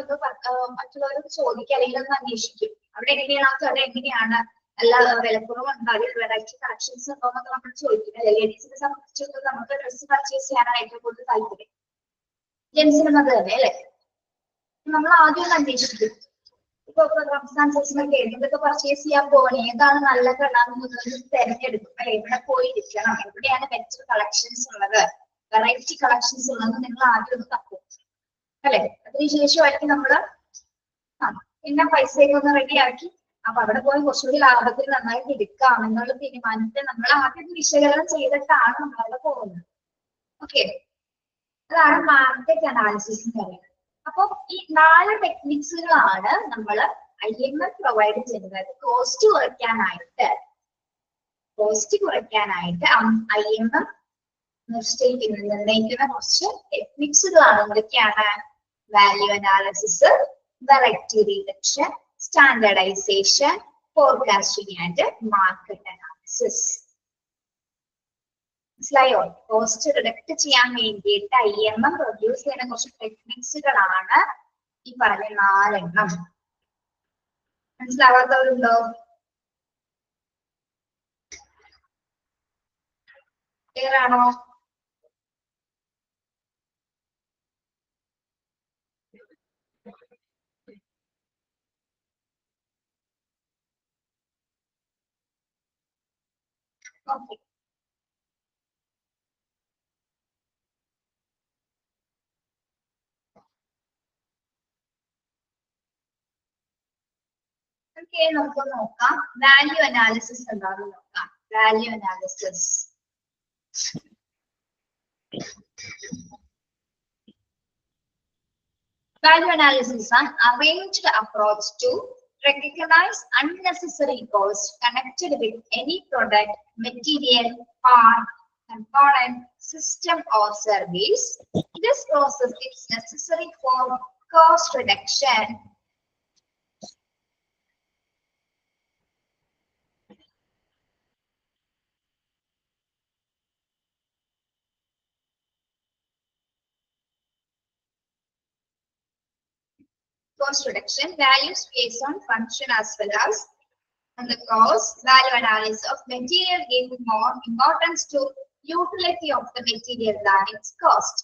മറ്റുള്ളവരോട് ചോദിക്കുക അല്ലെങ്കിൽ ഒന്ന് അന്വേഷിക്കും. അവിടെ എങ്ങനെയാണ് ആ കട, എങ്ങനെയാണ് എല്ലാ വിലക്കുറവുണ്ടോ, അതിൽ വെറൈറ്റി കളക്ഷൻസ് ഉണ്ടോ എന്നൊക്കെ നമ്മൾ ചോദിക്കും. ലേഡീസിനെ സംബന്ധിച്ചിടത്തോളം നമുക്ക് ഡ്രസ്സ് പർച്ചേസ് ചെയ്യാനാണ് ഏറ്റവും കൂടുതൽ താല്പര്യം. ജെൻസിനും അത് തന്നെ അല്ലെ. നമ്മൾ ആദ്യം ഒന്ന് അന്വേഷിക്കും. ഇപ്പൊ റംസാൻ സീസണൊക്കെ എന്തൊക്കെ പർച്ചേസ് ചെയ്യാൻ പോകണം, ഏതാണ് നല്ല കട എന്നുള്ളത് തെരഞ്ഞെടുക്കും അല്ലെ. എവിടെ പോയിരിക്കണം, എവിടെയാണ് ബെറ്റർ കളക്ഷൻസ് ഉള്ളത്, വെറൈറ്റി കളക്ഷൻസ് ഉള്ളത് നിങ്ങൾ ആദ്യം ഒന്ന് തപ്പും അല്ലെ. അതിനുശേഷമായിരിക്കും നമ്മള് പിന്നെ പൈസയൊക്കെ ഒന്ന് റെഡിയാക്കി അപ്പൊ അവിടെ പോയി കുറച്ചുകൂടി ലാഭത്തിൽ നന്നായിട്ട് എടുക്കാം എന്നുള്ള തീരുമാനത്തെ നമ്മൾ ആദ്യം വിശകലനം ചെയ്തിട്ടാണ് നമ്മളവിടെ പോകുന്നത്. ഓക്കെ, അതാണ് മാർക്കറ്റ് അനാലിസിസ് എന്ന് പറയുന്നത്. അപ്പൊ ഈ 4 ടെക്നിക്സുകളാണ് നമ്മൾ IMF പ്രൊവൈഡ് ചെയ്യുന്നത്. കോസ്റ്റ് കുറയ്ക്കാനായിട്ട് IMF നിർണ്ണയിക്കുന്ന കുറച്ച് ടെക്നിക്സുകളാണ്. എന്തൊക്കെയാണ്? Value analysis, variety reduction, standardisation, forecasting and market analysis. മനസ്സിലായോ? കോസ്റ്റ് റിഡക്ട് ചെയ്യാൻ വേണ്ടിയിട്ട് IMF പ്രൊഡ്യൂസ് ചെയ്യുന്ന കുറച്ച് ടെക്നിക്സുകളാണ് ഈ പറഞ്ഞ 4 എണ്ണം. മനസ്സിലാവാത്തവരുണ്ടോ? ക്ലിയർ ആണോ? ഓക്കെ, നമുക്ക് നോക്കാം. വാല്യൂ അനാലിസിസ് എന്താണെന്ന് നോക്കാം. Value analysis is an arranged approach to recognize unnecessary costs connected with any product, material, part, component, system or service. This process is necessary for cost reduction. Cost reduction, values based on function as well as on the cost. Value analysis of material giving more importance to utility of the material than its cost.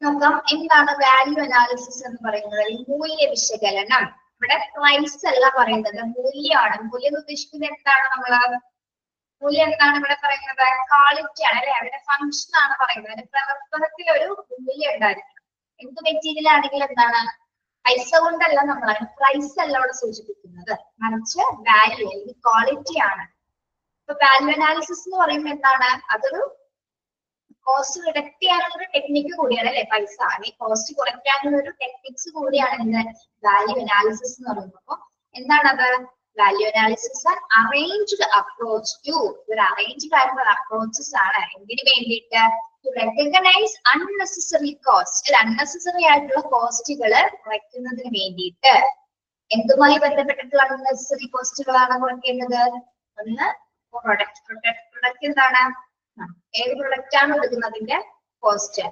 നോക്കാം, എന്താണ് value analysis എന്ന് പറയുന്നത്? മൂല്യ വിശകലനം. ഇവിടെ price അല്ല പറയുന്നത്, മൂല്യമാണ്. മൂല്യം ഉദ്ദേശിക്കുന്നത് എന്താണ്? മൂല്യം എന്താണ് ഇവിടെ പറയുന്നത്? ക്വാളിറ്റി ആണ് അല്ലെ. അവിടെ ഫംഗ്ഷൻ ആണ് പറയുന്നത്. അതിന്റെ പ്രവർത്തനത്തിൽ ഒരു മൂല്യം ഉണ്ടായിരിക്കും. എന്ത് മെറ്റീരിയൽ ആണെങ്കിലും എന്താണ്? പൈസ കൊണ്ടല്ല നമ്മൾ പ്രൈസ് അല്ല അവിടെ സൂചിപ്പിക്കുന്നത്, മറിച്ച് വാല്യൂ അല്ലെങ്കിൽ ക്വാളിറ്റി ആണ്. ഇപ്പൊ വാല്യൂ അനാലിസിസ് എന്ന് പറയുമ്പോൾ എന്താണ്? അതൊരു കോസ്റ്റ് റിഡക്ട് ചെയ്യാനുള്ള ഒരു ടെക്നിക്ക് കൂടിയാണ് അല്ലെ. പൈസ അല്ലെങ്കിൽ കോസ്റ്റ് കുറയ്ക്കാനുള്ള ഒരു ടെക്നിക്സ് കൂടിയാണ് എന്ത്? വാല്യൂ അനാലിസിസ് എന്ന് പറയുമ്പോൾ. അപ്പൊ എന്താണത്? Value analysis arranged approach to, ഒരു അറേഞ്ച്ഡ് ആയിട്ടുള്ള അപ്രോച്ചസ് ആണ്. എന്തിനു വേണ്ടിയിട്ട്? To recognise unnecessary cost, unnecessary ആയിട്ടുള്ള കോസ്റ്റുകൾ കുറയ്ക്കുന്നതിന് വേണ്ടിയിട്ട്. എന്തുമായി ബന്ധപ്പെട്ടിട്ടുള്ള അൺനെസസറി കോസ്റ്റുകളാണ് കുറയ്ക്കേണ്ടത്? ഒന്ന് പ്രൊഡക്റ്റ് എന്താണ്? ഏത് പ്രൊഡക്റ്റ് ആണ് എടുക്കുന്നതിന്റെ കോസ്റ്റ്.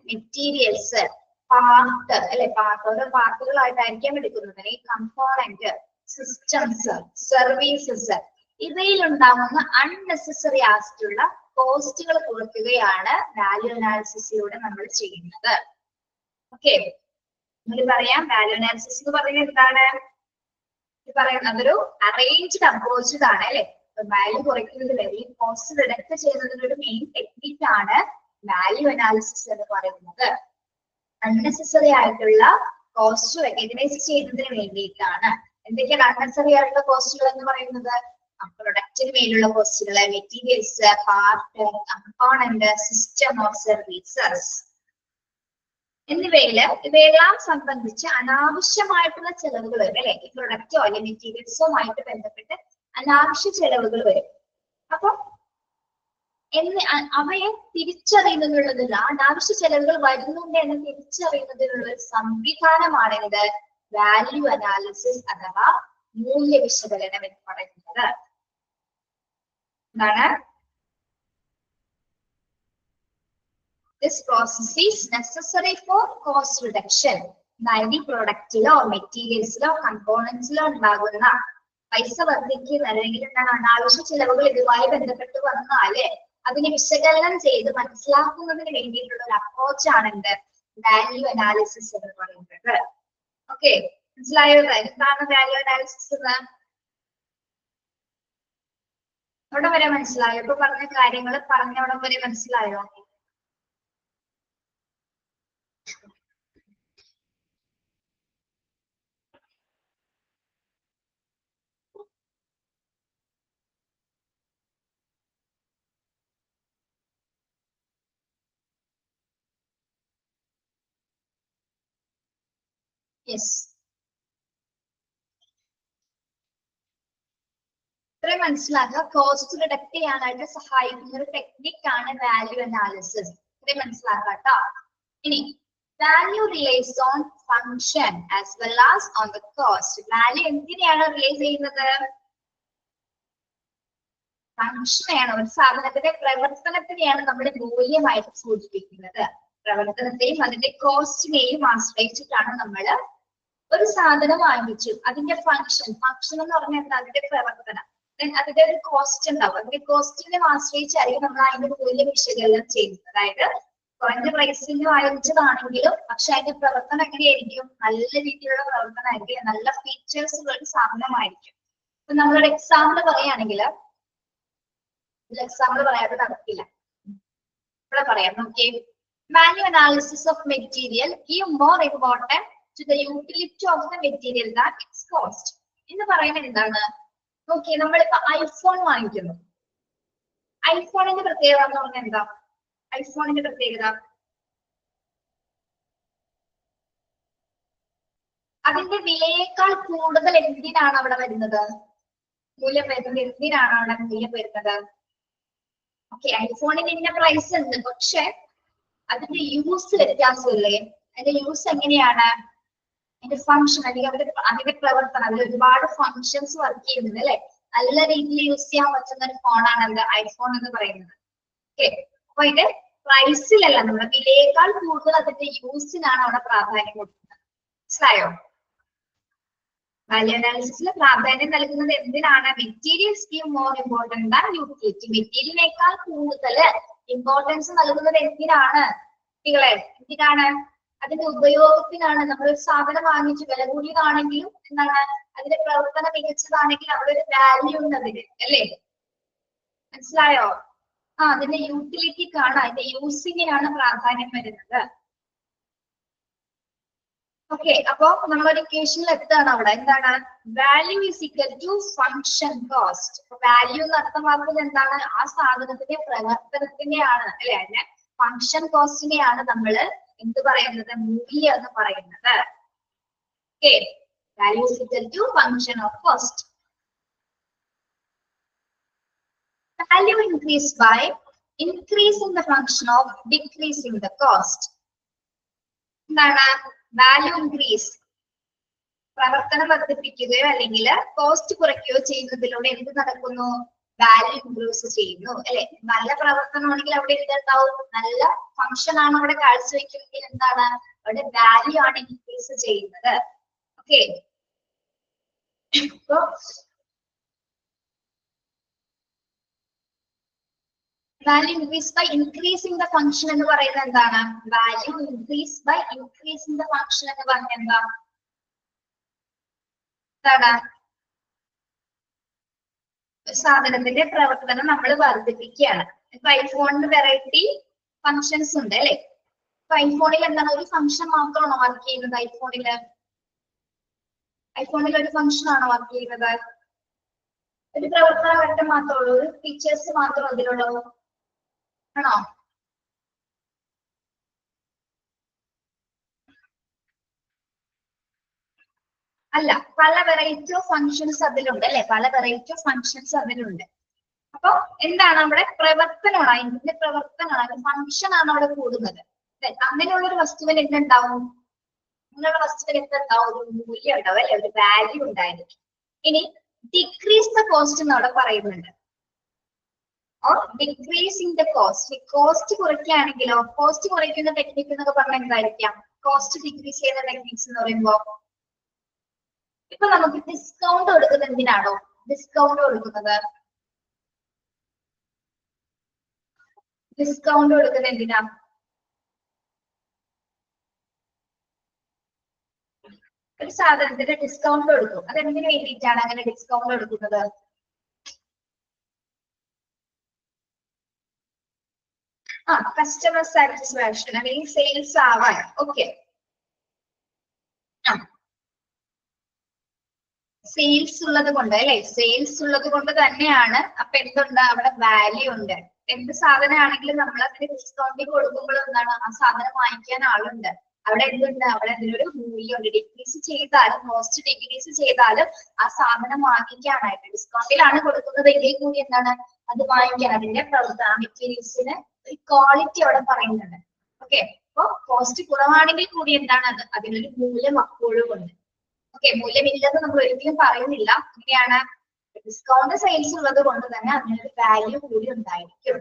മെറ്റീരിയൽസ്, പാർട്ട് അല്ലെ, ഓരോ പാർട്ടുകളായിട്ടായിരിക്കും എടുക്കുന്നത്. ഈ കമ്പോണന്റ്, സിസ്റ്റംസ്, സർവീസസ്, ഇവയിൽ ഉണ്ടാകുന്ന അൺനെസസറി ആയിട്ടുള്ള കോസ്റ്റുകൾ കുറയ്ക്കുകയാണ് വാല്യൂ അനാലിസിസിലൂടെ നമ്മൾ ചെയ്യുന്നത്. ഓക്കെ, നമുക്ക് പറയാം വാല്യൂ അനാലിസിസ് എന്ന് പറയുന്നത് എന്താണ്? അതൊരു അറേഞ്ച്ഡ് അപ്രോച്ച് ആണ് അല്ലെ. വാല്യൂ കുറയ്ക്കുന്നതിന് അല്ലെങ്കിൽ കോസ്റ്റ് റിഡക്ട് ചെയ്യുന്നതിന് ഒരു മെയിൻ ടെക്നിക് ആണ് വാല്യൂ അനാലിസിസ് എന്ന് പറയുന്നത്. അൺനെസസറി ആയിട്ടുള്ള കോസ്റ്റ് റെക്കഗ്നൈസ് ചെയ്യുന്നതിന് വേണ്ടിയിട്ടാണ്. എന്തൊക്കെയാണ് അൺനെസസറി ആയിട്ടുള്ള കോസ്റ്റുകൾ എന്ന് പറയുന്നത്? പ്രൊഡക്റ്റിന് മേലുള്ള കോസ്റ്റുകൾ, materials, part, component, system of services. ഇവയെല്ലാം സംബന്ധിച്ച് അനാവശ്യമായിട്ടുള്ള ചെലവുകൾ വരും അല്ലെ, പ്രൊഡക്റ്റോ അല്ലെങ്കിൽ മെറ്റീരിയൽസുമായിട്ട് ബന്ധപ്പെട്ട് അനാവശ്യ ചെലവുകൾ വരും. അപ്പൊ അവയെ തിരിച്ചറിയുന്നതിനുള്ള അനാവശ്യ ചെലവുകൾ വരുന്നുണ്ട് എന്ന് തിരിച്ചറിയുന്നതിനുള്ള ഒരു സംവിധാനമാണ് എന്ത്, വാല്യൂ അനാലിസിസ് അഥവാ മൂല്യ വിശകലനം എന്ന് പറയുന്നത്. എന്താണ്? This process is necessary for cost reduction. അതായത് പ്രൊഡക്റ്റിലോ മെറ്റീരിയൽസിലോ കമ്പോണൻസിലോ ഉണ്ടാകുന്ന പൈസ വർദ്ധിക്കുന്ന അല്ലെങ്കിൽ എന്താണ് അനാവശ്യ ചിലവുകൾ ഇതുമായി ബന്ധപ്പെട്ട് വന്നാല് അതിനെ വിശകലനം ചെയ്ത് മനസ്സിലാക്കുന്നതിന് വേണ്ടിയിട്ടുള്ള ഒരു അപ്രോച്ചാണ് എന്ത്, വാല്യൂ അനാലിസിസ് എന്ന് പറയുന്നത്. ഓക്കെ, മനസ്സിലായോ? എന്താണ് വാല്യൂ അനാലിസിസ് എന്ന് അവിടെ വരെ മനസ്സിലായോ? ഇപ്പൊ പറഞ്ഞ കാര്യങ്ങൾ പറഞ്ഞവിടെ വരെ മനസ്സിലായോ? യെസ്, ഇത്രയും മനസ്സിലാക്കുക. കോസ്റ്റ് റിഡക്ട് ചെയ്യാനായിട്ട് സഹായിക്കുന്ന ഒരു ടെക്നിക്കാണ് വാല്യൂ അനാലിസിസ്. ഇത്രയും മനസ്സിലാക്കുക കേട്ടോ. ഇനി value relies on function as well as on the cost. Value എന്തിനെയാണ് റിലേസ് ചെയ്യുന്നത്? ഫങ്ഷനെയാണ്, ഒരു സാധനത്തിന്റെ പ്രവർത്തനത്തിനെയാണ് നമ്മൾ മൂല്യമായിട്ട് സൂചിപ്പിക്കുന്നത്. പ്രവർത്തനത്തെയും അതിന്റെ കോസ്റ്റിനെയും ആശ്രയിച്ചിട്ടാണ് നമ്മൾ ഒരു സാധനം വാങ്ങിച്ചു, അതിന്റെ ഫങ്ഷൻ എന്ന് പറഞ്ഞാൽ എന്താ, അതിന്റെ പ്രവർത്തനം, അതിന്റെ ഒരു കോസ്റ്റ് ഉണ്ടാവും. അതിന്റെ കോസ്റ്റിനെ ആശ്രയിച്ചായിരിക്കും നമ്മൾ അതിന്റെ മൂല്യം വിശകലനം ചെയ്യുന്നത്. അതായത് കുറഞ്ഞ പ്രൈസിന് വാങ്ങിച്ചതാണെങ്കിലും പക്ഷെ അതിന്റെ പ്രവർത്തനം എങ്ങനെയായിരിക്കും, നല്ല രീതിയിലുള്ള പ്രവർത്തനമായിരിക്കും, നല്ല ഫീച്ചേഴ്സ് ഉള്ള ഒരു സാധനമായിരിക്കും. ഇപ്പൊ നമ്മളൊരു എക്സാമ്പിൾ പറയുകയാണെങ്കിൽ, പറയാതെ നടക്കില്ല, ഇവിടെ പറയാം. നോക്കിയേ, value analysis of material give more importance to the utility of the material than its cost. എന്ന് പറയുന്നത് എന്താണ്? നോക്കിയേ, നമ്മളിപ്പോ ഐഫോൺ വാങ്ങിക്കുന്നു. ഐഫോണിന്റെ പ്രത്യേകത എന്ന് പറഞ്ഞാൽ എന്താ? ഐഫോണിന്റെ പ്രത്യേകത അതിന്റെ വിലയേക്കാൾ കൂടുതൽ എന്തിനാണ് അവിടെ വരുന്നത്, മൂല്യം വരുന്നത്? എന്തിനാണ് അവിടെ മൂല്യം വരുന്നത്? ഓക്കെ, ഐഫോണിന് ഇന്ന പ്രൈസ് ഉണ്ട്, പക്ഷെ അതിന്റെ യൂസ് വ്യത്യാസമില്ലേ? അതിന്റെ യൂസ് എങ്ങനെയാണ്? അതിന്റെ ഫംഗ്ഷൻ അല്ലെങ്കിൽ അതിന്റെ പ്രവർത്തനം, അതിൽ ഒരുപാട് ഫങ്ഷൻസ് വർക്ക് ചെയ്യുന്നുണ്ട് അല്ലെ. നല്ല രീതിയിൽ യൂസ് ചെയ്യാൻ പറ്റുന്ന ഒരു ഫോണാണ് എന്ത്, ഐഫോൺ എന്ന് പറയുന്നത്. ഓക്കെ, അപ്പൊ ഇത് പ്രൈസിലല്ല, നമ്മുടെ വിലയേക്കാൾ കൂടുതൽ അതിന്റെ യൂസിനാണ് അവിടെ പ്രാധാന്യം കൊടുക്കുന്നത്. മനസ്സിലായോ? വാല്യൂ അനാലിസിസിൽ പ്രാധാന്യം നൽകുന്നത് എന്തിനാണ്? Materials give more importance than utility. മെറ്റീരിയലിനേക്കാൾ കൂടുതൽ ഇമ്പോർട്ടൻസ് നൽകുന്നത് എന്തിനാണ് കുട്ടികളെ? എന്തിനാണ്? അതിന്റെ ഉപയോഗത്തിനാണ്. നമ്മൾ ഒരു സാധനം വാങ്ങിച്ച് വില കൂടിയതാണെങ്കിലും എന്താണ്, അതിന്റെ പ്രവർത്തനം മികച്ചതാണെങ്കിൽ അവിടെ ഒരു വാല്യൂ ഉണ്ട് അതിന് അല്ലേ. മനസ്സിലായോ? അതിന്റെ യൂട്ടിലിറ്റിക്കാണ്, അതിന്റെ യൂസിങ്ങിനാണ് പ്രാധാന്യം വരുന്നത്. ഓക്കെ, അപ്പൊ നമ്മളൊരു ഇക്വേഷനിൽ എത്താണ് അവിടെ. എന്താണ്? Value is equal to function cost. Value എന്ന് അർത്ഥമാക്കുന്നത് എന്താണ്? ആ സാധനത്തിന്റെ പ്രവർത്തനത്തിനെയാണ് അല്ലെ, അതിന്റെ ഫങ്ഷൻ കോസ്റ്റിനെയാണ് നമ്മൾ എന്ത് പറയുന്നത്, മൂല്യം എന്ന് പറയുന്നത്. Okay, value is equal to function of cost. Value increase by increasing the function of decreasing the cost. എന്താണ്? വാല്യൂ ഇൻക്രീസ്, പ്രവർത്തനം വർദ്ധിപ്പിക്കുകയോ അല്ലെങ്കിൽ കോസ്റ്റ് കുറയ്ക്കുകയോ ചെയ്യുന്നതിലൂടെ എന്ത് നടക്കുന്നു? വാല്യൂ ഇൻക്രീസ് ചെയ്യുന്നു അല്ലെ. നല്ല പ്രവർത്തനമാണെങ്കിൽ അവിടെ എന്തുണ്ടാവും? നല്ല ഫംഗ്ഷൻ ആണ് അവിടെ കാഴ്ചവെക്കുമെങ്കിൽ എന്താണ്? അവിടെ വാല്യൂ ആണ് ഇൻക്രീസ് ചെയ്യുന്നത്. ഓക്കെ, അപ്പൊ value increase by increasing the function എന്ന് പറയുന്നത് എന്താണ്? Value increase by increasing the function എന്ന് പറഞ്ഞാൽ എന്താ? സാധനത്തിന്റെ പ്രവർത്തനം നമ്മൾ വർദ്ധിപ്പിക്കുകയാണ്. ഇപ്പൊ ഐഫോണിന് വെറൈറ്റി ഫങ്ഷൻസ് ഉണ്ട് അല്ലെ. ഇപ്പൊ ഐഫോണിൽ എന്താണ്, ഒരു ഫംഗ്ഷൻ മാത്രമാണോ വർക്ക് ചെയ്യുന്നത്? ഐഫോണിൽ ഒരു ഫംഗ്ഷൻ ആണോ വർക്ക് ചെയ്യുന്നത്? ഒരു പ്രവർത്തന ഘട്ടം മാത്രമേ ഉള്ളൂ, ഒരു ഫീച്ചേഴ്സ് മാത്രമേ അതിലുള്ളൂ, ആണോ? അല്ല, പല വെറൈറ്റി ഓഫ് ഫങ്ഷൻസ് അതിലുണ്ട് അല്ലെ, പല വെറൈറ്റി ഓഫ് ഫങ്ഷൻസ് അതിലുണ്ട്. അപ്പൊ എന്താണ് അവിടെ പ്രവർത്തനമാണ്, ഇതിന്റെ പ്രവർത്തനമാണ്, ഫങ്ഷൻ ആണ് അവിടെ കൂടുന്നത്. അങ്ങനെയുള്ള ഒരു വസ്തുവിന് എന്തുണ്ടാവും, അങ്ങനെയുള്ള വസ്തുവിന് എന്തുണ്ടാവും, ഒരു മൂല്യം ഉണ്ടാവും അല്ലെ, ഒരു വാല്യൂ ഉണ്ടായിരിക്കും. ഇനി ഡിക്രീസ് ദ കോസ്റ്റ് എന്ന് അവിടെ പറയുന്നുണ്ട്, or decreasing the cost. Cost കുറയ്ക്കുകയാണെങ്കിലോ, കോസ്റ്റ് കുറയ്ക്കുന്ന ടെക്നിക്ക് എന്നൊക്കെ പറഞ്ഞാൽ എന്തായിരിക്കാം, കോസ്റ്റ് ഡിക്രീസ് ചെയ്യുന്ന ടെക്നിക്സ് എന്ന് പറയുമ്പോ, ഇപ്പൊ നമുക്ക് ഡിസ്കൗണ്ട് കൊടുക്കുന്നത് എന്തിനാണോ, ഡിസ്കൗണ്ട് കൊടുക്കുന്നത്, ഡിസ്കൗണ്ട് കൊടുക്കുന്നത് എന്തിനാ, ഒരു സാധനത്തിന് ഡിസ്കൗണ്ട് കൊടുക്കും, അത് എന്തിനു വേണ്ടിയിട്ടാണ് അങ്ങനെ ഡിസ്കൗണ്ട് കൊടുക്കുന്നത്, കസ്റ്റമർ സാറ്റിസ്ഫാക്ഷൻ അല്ലെങ്കിൽ സെയിൽസ് ആവാൻ. ഓക്കെ, സെയിൽസ് ഉള്ളത് കൊണ്ട് അല്ലെ, സെയിൽസ് ഉള്ളത് കൊണ്ട് തന്നെയാണ്. അപ്പൊ എന്തുണ്ട് അവിടെ, വാല്യൂ ഉണ്ട്. എന്ത് സാധനമാണെങ്കിലും നമ്മൾ അതിന് ഡിസ്കൗണ്ടിൽ കൊടുക്കുമ്പോൾ എന്താണ്, ആ സാധനം വാങ്ങിക്കാൻ ആളുണ്ട്. അവിടെ എന്തുണ്ട്, അവിടെ അതിനൊരു മൂല്യമുണ്ട്. ഡിക്രീസ് ചെയ്താലും, കോസ്റ്റ് ഡിക്രീസ് ചെയ്താലും ആ സാധനം വാങ്ങിക്കാനായിട്ട്, ഡിസ്കൗണ്ടിലാണ് കൊടുക്കുന്നത് എങ്കിൽ കൂടി എന്താണ്, അത് വാങ്ങിക്കാൻ, അതിന്റെ മെറ്റീരിയൽസിന് ഒരു ക്വാളിറ്റി അവിടെ പറയുന്നുണ്ട്. ഓക്കെ, അപ്പൊ കോസ്റ്റ് കുറവാണെങ്കിൽ കൂടി എന്താണ്, അത് അതിനൊരു മൂല്യം അപ്പോഴും ഉണ്ട്. ഓക്കെ, മൂല്യമില്ലെന്ന് നമ്മൾ ഒരിക്കലും പറയുന്നില്ല. അങ്ങനെയാണ്, ഡിസ്കൗണ്ട് സെയിൽസ് ഉള്ളത് കൊണ്ട് തന്നെ അതിനൊരു വാല്യൂ കൂടി ഉണ്ടായിരിക്കും.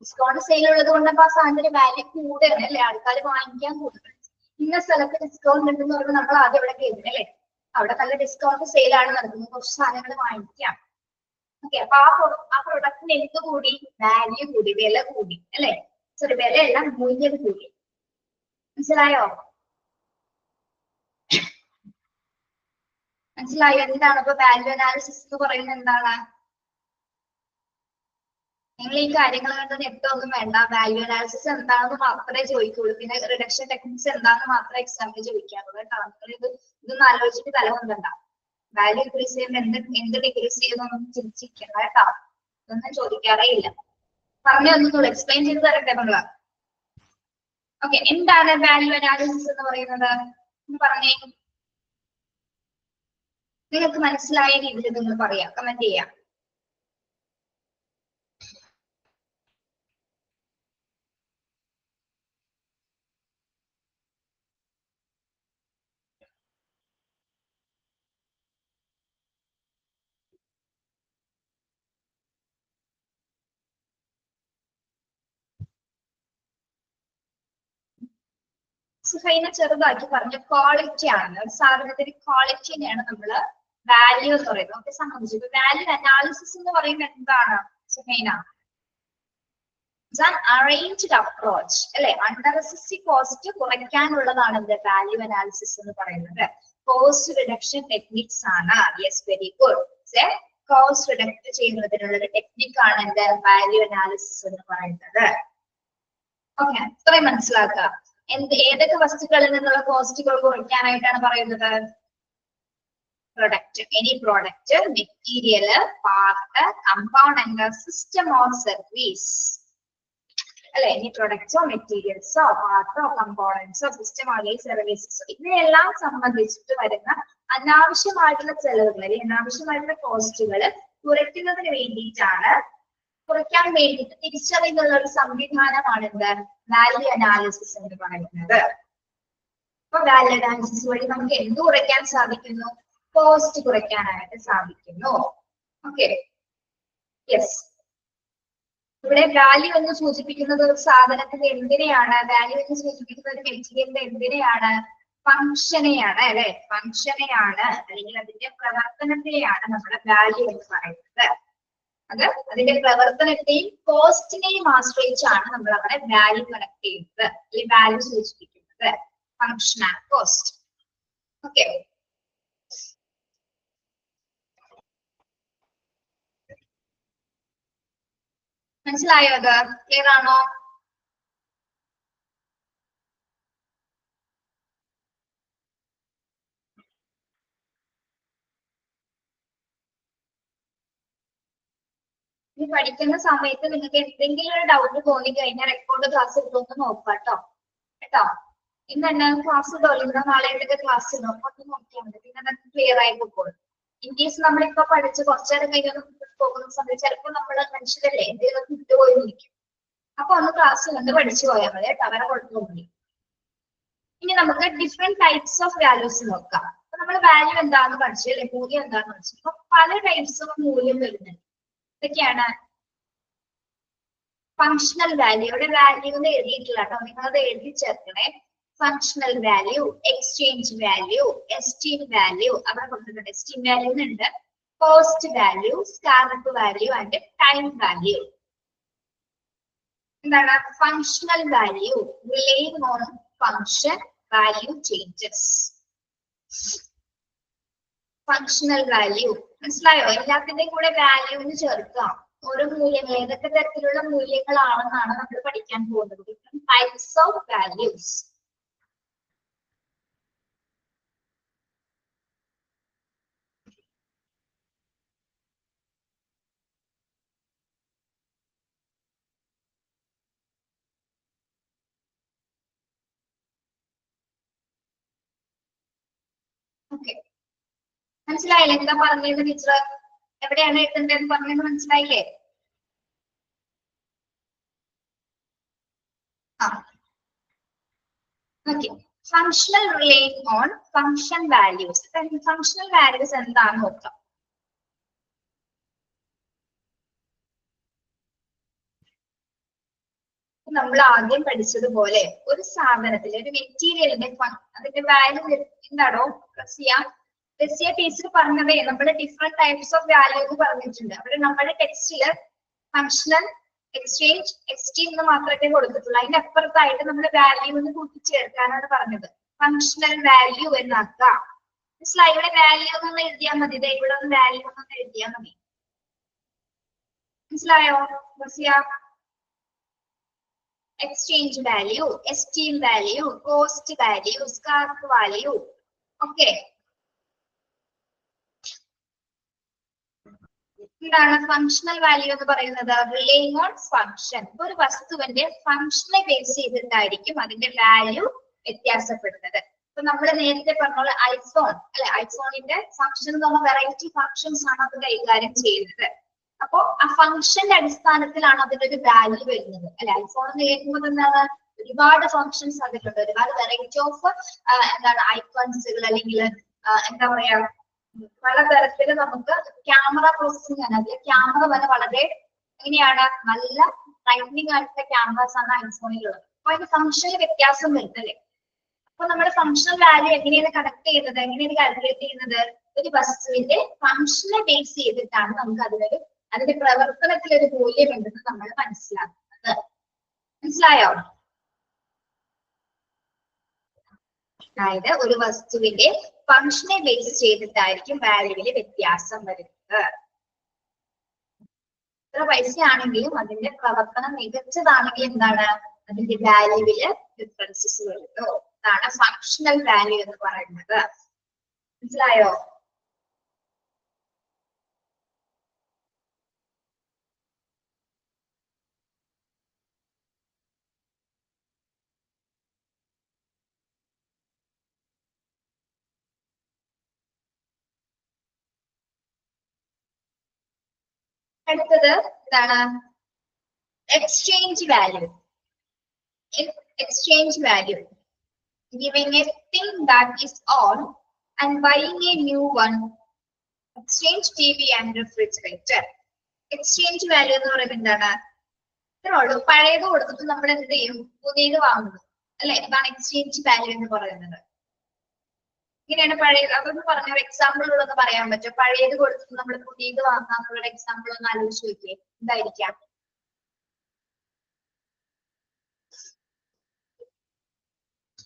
ഡിസ്കൗണ്ട് സെയിൽ ഉള്ളത് കൊണ്ട് അപ്പൊ ആ സാധനത്തിന് വാല്യൂ കൂടുതലാണ് അല്ലെ, ആൾക്കാർ വാങ്ങിക്കാൻ കൂടുതൽ. ഇന്ന സ്ഥലത്ത് ഡിസ്കൗണ്ട് ഉണ്ടെന്ന് പറയുമ്പോൾ നമ്മൾ ആദ്യം ഇവിടെ കയറും അല്ലെ, അവിടെ നല്ല ഡിസ്കൗണ്ട് സെയിലാണ് നടക്കുന്നത്, കുറച്ച് സാധനങ്ങൾ വാങ്ങിക്കാം. ഓക്കെ, അപ്പൊ ആ പ്രൊഡക്റ്റിന് എന്ത് കൂടി, വാല്യൂ കൂടി, വില കൂടി അല്ലെ, സോറി വിലയല്ല, മൂല്യം കൂടി. മനസ്സിലായോ, മനസ്സിലായോ എന്താണ് ഇപ്പൊ വാല്യൂ അനാലിസിസ് എന്ന് പറയുന്നത് എന്താണ്. നിങ്ങൾ ഈ കാര്യങ്ങൾ കണ്ട് നെറ്റൊന്നും വേണ്ട, വാല്യൂ അനാലിസിസ് എന്താണെന്ന് മാത്രമേ ചോദിക്കുള്ളൂ, പിന്നെ റിഡക്ഷൻ ടെക്നിക്സ് എന്താണെന്ന് മാത്രമേ എക്സാമിന് ചോദിക്കാറുള്ളൂ കേട്ടോ. നിങ്ങൾ ഇതൊന്നും ആലോചിച്ചിട്ട് തല കൊണ്ടണ്ട. വാല്യൂ ഇൻക്രീസ് ചെയ്യുമ്പോൾ എന്ത് ഡിക്രീസ് ചെയ്യുന്നൊന്നും ചിന്തിച്ചിരിക്കണം കേട്ടോ, ഇതൊന്നും ചോദിക്കാറേ ഇല്ല. പറഞ്ഞൊന്നും എക്സ്പ്ലെയിൻ ചെയ്ത് തരട്ടെ നമ്മള്. ഓക്കെ, എന്താണ് വാല്യൂ അനാലിസിസ് എന്ന് പറയുന്നത് എന്ന് പറഞ്ഞേ, നിങ്ങൾക്ക് മനസ്സിലായ രീതിയിൽ നിങ്ങൾ പറയാം, കമന്റ് ചെയ്യാം. സുഹൈന ചെറുതാക്കി പറഞ്ഞ ക്വാളിറ്റി ആണ്, ഒരു സാധനത്തിന്റെ ക്വാളിറ്റിനെയാണ് നമ്മള് വാല്യൂ എന്ന് പറയുന്നത്. ഓക്കെ, സംബന്ധിച്ചു വാല്യൂ അനാലിസിസ് എന്ന് പറയുന്നത് എന്താണ് സുഹൈന, അറേഞ്ച്ഡ് അപ്രോച്ച് അല്ലെ, അൺനെസസറി കോസ്റ്റ് കുറയ്ക്കാനുള്ളതാണ് എന്ത്, വാല്യൂ അനാലിസിസ് എന്ന് പറയുന്നത്. കോസ്റ്റ് റിഡക്ഷൻ ടെക്നിക്സ് ആണ്. Yes, very good. കോസ്റ്റ് റിഡക്ട് ചെയ്യുന്നതിനുള്ള ഒരു ടെക്നിക് ആണ് എന്ത്, വാല്യൂ അനാലിസിസ് എന്ന് പറയുന്നത്. ഓക്കെ, ഇത്രയും മനസ്സിലാക്കുക. ഏതൊക്കെ വസ്തുക്കളിൽ നിന്നുള്ള കോസ്റ്റുകൾ കുറയ്ക്കാനായിട്ടാണ് പറയുന്നത്, product, any product, material, part, component, system or service അല്ലെ, എനി പ്രൊഡക്ട്സോ മെറ്റീരിയൽസോ പാർട്ടോ കമ്പോണന്റ്സോ സിസ്റ്റം അല്ലെങ്കിൽ സർവീസസോ, ഇതിനെല്ലാം സംബന്ധിച്ചിട്ട് വരുന്ന അനാവശ്യമായിട്ടുള്ള ചെലവുകൾ അല്ലെങ്കിൽ അനാവശ്യമായിട്ടുള്ള കോസ്റ്റുകൾ കുറയ്ക്കുന്നതിന് വേണ്ടിയിട്ടാണ്, കുറയ്ക്കാൻ വേണ്ടിയിട്ട് തിരിച്ചറിയുന്നുള്ള ഒരു സംവിധാനമാണ് എന്ത്, വാല്യൂ അനാലിസിസ് എന്ന് പറയുന്നത്. അപ്പൊ വാല്യൂ അനാലിസിസ് വഴി നമുക്ക് എന്ത് കുറയ്ക്കാൻ സാധിക്കുന്നു, കോസ്റ്റ് കുറയ്ക്കാനായിട്ട് സാധിക്കുന്നു. Okay, yes. ഇവിടെ വാല്യൂ എന്ന് സൂചിപ്പിക്കുന്നത് ഒരു സാധനത്തിന്റെ എന്തിനെയാണ്, വാല്യൂ എന്ന് സൂചിപ്പിക്കുന്നത് ഒരു മെറ്റീരിയലിന്റെ എന്തിനെയാണ്, ഫംഗ്ഷനെയാണ് അല്ലെ, ഫംഗ്ഷനെയാണ് അല്ലെങ്കിൽ അതിന്റെ പ്രവർത്തനത്തെയാണ് നമ്മുടെ വാല്യൂ എന്ന് പറയുന്നത്. അത് അതിന്റെ പ്രവർത്തനത്തെയും കോസ്റ്റിനെയും ആശ്രയിച്ചാണ് നമ്മൾ അവിടെ വാല്യൂ കണക്ട് ചെയ്യുന്നത് അല്ലെങ്കിൽ വാല്യൂ സൂചിപ്പിക്കുന്നത്, ഫംഗ്ഷൻ ആൻഡ് കോസ്റ്റ്. ഓക്കെ, മനസ്സിലായോ, അത് ക്ലിയർ ആണോ? ഈ പഠിക്കുന്ന സമയത്ത് നിങ്ങൾക്ക് എന്തെങ്കിലും ഒരു ഡൗട്ട് തോന്നി കഴിഞ്ഞാൽ റെക്കോർഡ് ക്ലാസ് എടുത്തൊന്ന് നോക്കാം കേട്ടോ. ഇന്ന് തന്നെ ക്ലാസ് തുടങ്ങുന്ന നാളെ ക്ലാസ് ഉണ്ടോ ഒന്ന് നോക്കിയാൽ മതി, പിന്നെ നമുക്ക് ക്ലിയർ ആയി പോകും. ഇൻ കേസ് നമ്മളിപ്പോ പഠിച്ച് കുറച്ചേരം കഴിഞ്ഞൊന്നും പോകുന്ന സമയത്ത് ചിലപ്പോൾ നമ്മൾ മനുഷ്യരല്ലേ എന്തെങ്കിലും വിട്ടുപോയിരിക്കും. അപ്പൊ ഒന്ന് ക്ലാസ് കണ്ട് പഠിച്ചു പോയാൽ മതി കേട്ടോ, അങ്ങനെ കുഴപ്പമൊന്നുമില്ല. ഇനി നമുക്ക് ഡിഫറെന്റ് ടൈപ്സ് ഓഫ് വാല്യൂസ് നോക്കാം. അപ്പൊ നമ്മൾ വാല്യൂ എന്താണെന്ന് പഠിച്ചു അല്ലെ, മൂല്യം എന്താണെന്ന് പഠിച്ചു. അപ്പൊ പല ടൈപ്സ് ഓഫ് മൂല്യം വരുന്നുണ്ട്. ഇതൊക്കെയാണ് ഫങ്ഷണൽ വാല്യൂ. ഇവിടെ വാല്യൂ എന്ന് എഴുതിയിട്ടില്ല കേട്ടോ, നിങ്ങളത് എഴുതി ചേർക്കണേ. Functional value, exchange value, esteem value, അവിടെ കൊടുത്തിട്ടുണ്ട് എസ്റ്റീം വാല്യൂ ഉണ്ട്, cost value, scrap value and time value. എന്താണ് functional value? Relying on function value changes. Functional value മനസ്സിലായോ? എല്ലാത്തിന്റെയും കൂടെ വാല്യൂ എന്ന് ചേർക്കാം. ഓരോ മൂല്യങ്ങൾ ഏതൊക്കെ തരത്തിലുള്ള മൂല്യങ്ങളാണെന്നാണ് നമ്മൾ പഠിക്കാൻ പോകുന്നത്. Different types of values. Okay, മനസ്സിലായില്ലേ എന്താ പറഞ്ഞത് ടീച്ചർ? എവിടെയാണ് എഴുതേണ്ടതെന്ന് പറഞ്ഞത് മനസ്സിലായില്ലേ? ആ okay. Functional relate on function values. Functional values എന്താണെന്ന് നോക്കാം. നമ്മൾ ആദ്യം പഠിച്ചതുപോലെ ഒരു സാധനത്തിലെ ഒരു മെറ്റീരിയലിന്റെ അതിന്റെ വാല്യൂ എന്താണോ റസിയ ടീച്ചർ പറഞ്ഞതേ, നമ്മൾ ഡിഫറെന്റ് ടൈപ്സ് ഓഫ് വാല്യൂ എന്ന് പറഞ്ഞിട്ടുണ്ട്. അവിടെ നമ്മുടെ ടെക്സ്റ്റില് ഫങ്ഷണൽ, എക്സ്ചേഞ്ച്, എക്സ്റ്റീം എന്ന് മാത്രമേ കൊടുത്തിട്ടുള്ളൂ. അതിന്റെ അപ്പുറത്തായിട്ട് നമ്മൾ വാല്യൂ എന്ന് കൂട്ടിച്ചേർക്കാനാണ് പറഞ്ഞത്. ഫങ്ഷണൽ വാല്യൂ എന്നാക്കാം. മനസ്സിലായി? ഇവിടെ വാല്യൂ എന്നൊന്ന് എഴുതിയാൽ മതി, ഇവിടെ ഒന്ന് വാല്യൂ എന്നൊന്ന് എഴുതിയാൽ മതി. മനസ്സിലായോ Raziya? exchange value, esteem value, cost value, scarp value. Okay. എന്താണ് ഫങ്ഷണൽ വാല്യൂ എന്ന് പറയുന്നത്? Relaying on function. ഒരു വസ്തുവിന്റെ ഫങ്ഷനെ ബേസ് ചെയ്തിട്ടായിരിക്കും അതിന്റെ വാല്യൂ വ്യത്യാസപ്പെടുന്നത്. ഇപ്പൊ നമ്മൾ നേരത്തെ പറഞ്ഞ ഐഫോൺ അല്ലെ, ഐഫോണിന്റെ ഫങ്ഷൻ എന്ന് പറഞ്ഞ വെറൈറ്റി ഫങ്ഷൻസ് ആണ് അത് കൈകാര്യം ചെയ്യുന്നത്. അപ്പോ ആ ഫങ്ഷന്റെ അടിസ്ഥാനത്തിലാണ് അതിന്റെ ഒരു വാല്യൂ വരുന്നത് അല്ലെ. ഐഫോൺ എന്ന് കേൾക്കുമ്പോൾ എന്താണ്, ഒരുപാട് ഫങ്ഷൻസ് അതിലുണ്ട്, ഒരുപാട് വെറൈറ്റി ഓഫ് എന്താണ് ഐക്കൺസുകൾ അല്ലെങ്കിൽ എന്താ പറയാ പലതരത്തില് നമുക്ക് ക്യാമറ പ്രോസസ്സിംഗ് ആണ്. അതിൽ ക്യാമറ വരെ വളരെ എങ്ങനെയാണ് നല്ല ലൈറ്റനിങ് ആയിട്ടുള്ള ക്യാമറാസ് ആണ് ഐഫോണിലുള്ളത്. അപ്പൊ അതിന്റെ ഫങ്ഷനിൽ വ്യത്യാസം വരുന്നല്ലേ. അപ്പൊ നമ്മുടെ ഫങ്ഷണൽ വാല്യൂ എങ്ങനെയാണ് കണക്ട് ചെയ്യുന്നത്, എങ്ങനെയാണ് കാൽക്കുലേറ്റ് ചെയ്യുന്നത്? ഒരു വസ്തുവിന്റെ ഫങ്ഷനെ ബേസ് ചെയ്തിട്ടാണ് നമുക്ക് അതിന്റെ പ്രവർത്തനത്തിൽ ഒരു മൂല്യം ഉണ്ടെന്ന് നമ്മൾ മനസ്സിലാക്കുന്നത്. മനസ്സിലായോ? അതായത് ഒരു വസ്തുവിന്റെ ഫങ്ഷനെ ബേസ് ചെയ്തിട്ടായിരിക്കും വാല്യൂവില് വ്യത്യാസം വരുന്നത്. എത്ര പൈസയാണെങ്കിലും അതിന്റെ പ്രവർത്തനം മികച്ചതാണെങ്കിൽ എന്താണ്, അതിന്റെ വാല്യൂവില് ഡിഫറൻസസ് വരുന്നു. അതാണ് ഫങ്ഷണൽ വാല്യൂ എന്ന് പറയുന്നത്. മനസ്സിലായോ? അടുത്തത് എന്താണ്? Exchange value. Exchange value, giving a thing that is on and buying a new one. Exchange TV and refrigerator. Exchange value എന്ന് പറയുന്നത് എന്താണ്? ഇത്രയുള്ളൂ, പഴയത് കൊടുത്തിട്ട് നമ്മൾ എന്ത് ചെയ്യും, പുതിയത് വാങ്ങുന്നു അല്ലെ. ഇതാണ് എക്സ്ചേഞ്ച് വാല്യൂ എന്ന് പറയുന്നത്. ഇങ്ങനെയാണ് പഴയത്. അതൊന്ന് പറഞ്ഞ എക്സാമ്പിളുകളൊന്ന് പറയാൻ പറ്റും? പഴയത് കൊടുത്തിട്ട് നമ്മൾ പുതിയത് വാങ്ങാന്നുള്ള എക്സാമ്പിൾ ഒന്ന് ആലോചിച്ച് നോക്കിയേ, എന്തായിരിക്കാം?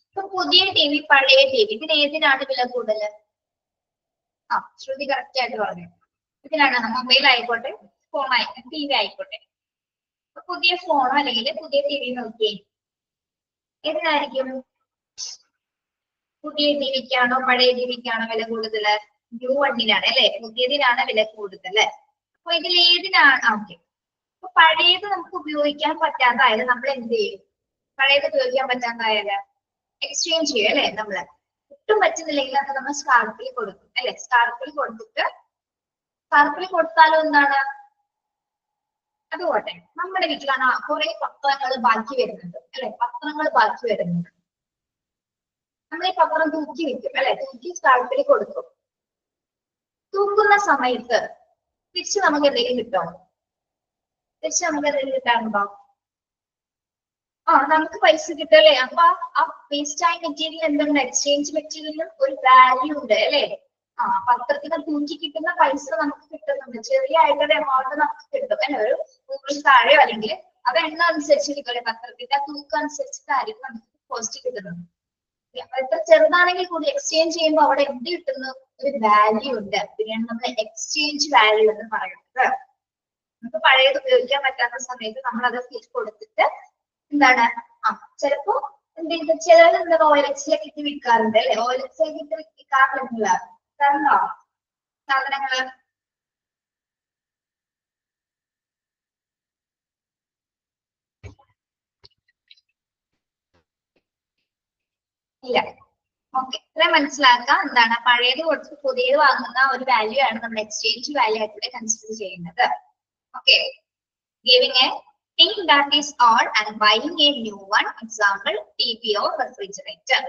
ഇപ്പൊ പുതിയ ടി വി, പഴയ ടി വി, ഇതിന് ഏതിനാണ് വില കൂടുതൽ? ആ ശ്രുതി കറക്റ്റ് ആയിട്ട് പറഞ്ഞു. ഇതിനാണ് മൊബൈൽ ആയിക്കോട്ടെ, ഫോൺ ആയിക്കോട്ടെ, ടി വി ആയിക്കോട്ടെ. പുതിയ ഫോണോ അല്ലെങ്കിൽ പുതിയ ടി വി നോക്കിയേ, ഏതിനായിരിക്കും? പുതിയ ടി വിക്കാണോ പഴയ ടി വിക്കാണോ വില കൂടുതൽ? ന്യൂ വണ്ണിനാണ് അല്ലെ, പുതിയതിനാണ് വില കൂടുതൽ. അപ്പൊ ഇതിൽ ഏതിനാണ്? ഓക്കെ. അപ്പൊ പഴയത് നമുക്ക് ഉപയോഗിക്കാൻ പറ്റാതായാലും നമ്മൾ എന്ത് ചെയ്യും? പഴയത് ഉപയോഗിക്കാൻ പറ്റാതായാല് എക്സ്ചേഞ്ച് ചെയ്യും അല്ലെ. നമ്മള് ഒട്ടും പറ്റുന്നില്ലെങ്കിൽ അത് നമ്മൾ സ്കാർപ്പിൽ കൊടുക്കും അല്ലെ. സ്കാർപ്പിൽ കൊടുത്തിട്ട് സ്കാർപ്പിൽ കൊടുത്താലും എന്താണ്, അതുപോട്ടെ നമ്മുടെ വീട്ടിലാണ് കുറെ പത്രങ്ങൾ ബാക്കി വരുന്നുണ്ട് അല്ലെ. പത്രങ്ങൾ ബാക്കി വരുന്നുണ്ട്. നമ്മൾ ഈ പത്രം തൂക്കി വെക്കും അല്ലെ. തൂക്കി സ്കാർപ്പിൽ കൊടുക്കും. തൂക്കുന്ന സമയത്ത് തിരിച്ച് നമുക്ക് എന്തെങ്കിലും കിട്ടുമോ? തിരിച്ച് നമുക്ക് എന്തെങ്കിലും കിട്ടാറുണ്ടോ? നമുക്ക് പൈസ കിട്ടും അല്ലെ. അപ്പൊ ആ വേസ്റ്റ് ആയ മെറ്റീരിയൽ എന്തുണ്ട്? എക്സ്ചേഞ്ച് മെറ്റീരിയലിനും ഒരു വാല്യൂ ഉണ്ട് അല്ലെ. പത്രത്തിന് തൂക്കി കിട്ടുന്ന പൈസ നമുക്ക് കിട്ടുന്നുണ്ട്. ചെറിയ ആയിട്ടൊരു എമൗണ്ട് നമുക്ക് കിട്ടും അല്ലെ. ഒരു 100 താഴെയോ അല്ലെങ്കിൽ അത് എണ്ണ അനുസരിച്ച് കിട്ടും അല്ലെ. പത്രത്തിന്റെ തൂക്കം അനുസരിച്ചിട്ടായിരിക്കും നമുക്ക് കോസ്റ്റ് കിട്ടുന്നത്. എത്ര ചെറുതാണെങ്കിൽ കൂടി എക്സ്ചേഞ്ച് ചെയ്യുമ്പോൾ അവിടെ എന്ത് കിട്ടുന്നു? ഒരു വാല്യൂ ഉണ്ട്. പിന്നെയാണ് നമ്മൾ എക്സ്ചേഞ്ച് വാല്യൂ എന്ന് പറയുന്നത്. നമുക്ക് പഴയത് ഉപയോഗിക്കാൻ പറ്റാത്ത സമയത്ത് നമ്മൾ അത് കൊടുത്തിട്ട് എന്താണ്, ചിലപ്പോ എന്തെങ്കിലും ചിലർ എന്താ ഓയിലക്സിലൊക്കെ ഇട്ട് വിൽക്കാറുണ്ട് അല്ലെ. ഓയിലക്സിലൊക്കെ ഇട്ട് വിൽക്കാറുണ്ടോ സാധനങ്ങള്? ഇല്ല. ഓക്കെ, ഇത്ര മനസ്സിലാക്കാം. എന്താണ് പഴയത് കൊടുത്ത് പുതിയത് വാങ്ങുന്ന ഒരു വാല്യൂ ആണ് നമ്മൾ എക്സ്ചേഞ്ച് വാല്യൂ ആയിട്ട് കൺസിഡർ ചെയ്യുന്നത്. Okay, giving A thing that is odd and buying a new one, example TV or refrigerator.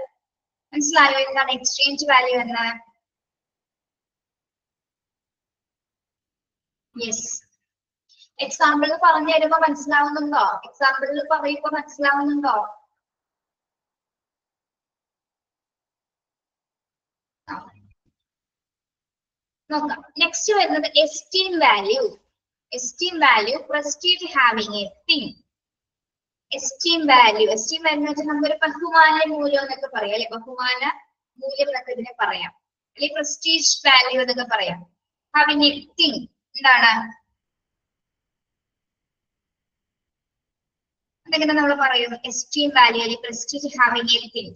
മനസ്സിലായോ എന്താണ് എക്സ്ചേഞ്ച് വാല്യൂ എന്ന്? യെസ്, എക്സാമ്പിൾ പറഞ്ഞു തരുമ്പോ മനസ്സിലാവുന്നുണ്ടോ? എക്സാമ്പിൾ പറയുമ്പോ മനസ്സിലാവുന്നുണ്ടോ? നോക്കാം. നെക്സ്റ്റ് വരുന്നത് esteem value. Esteem value, prestige having A thing. Esteem value എന്ന് വെച്ചാൽ നമുക്കൊരു ബഹുമാന മൂല്യം എന്നൊക്കെ പറയാം അല്ലെ. ബഹുമാന മൂല്യം എന്നൊക്കെ ഇതിനെ പറയാം, അല്ലെങ്കിൽ പ്രസ്റ്റീജ് വാല്യൂ എന്നൊക്കെ പറയാം. ഹാവിംഗ് എ തിങ് എന്താണ്? അതെങ്ങനെ നമ്മൾ പറയും? എസ്റ്റീം വാല്യൂ അല്ലെങ്കിൽ പ്രസ്റ്റീജ് ഹാവിംഗ് എ തിങ്.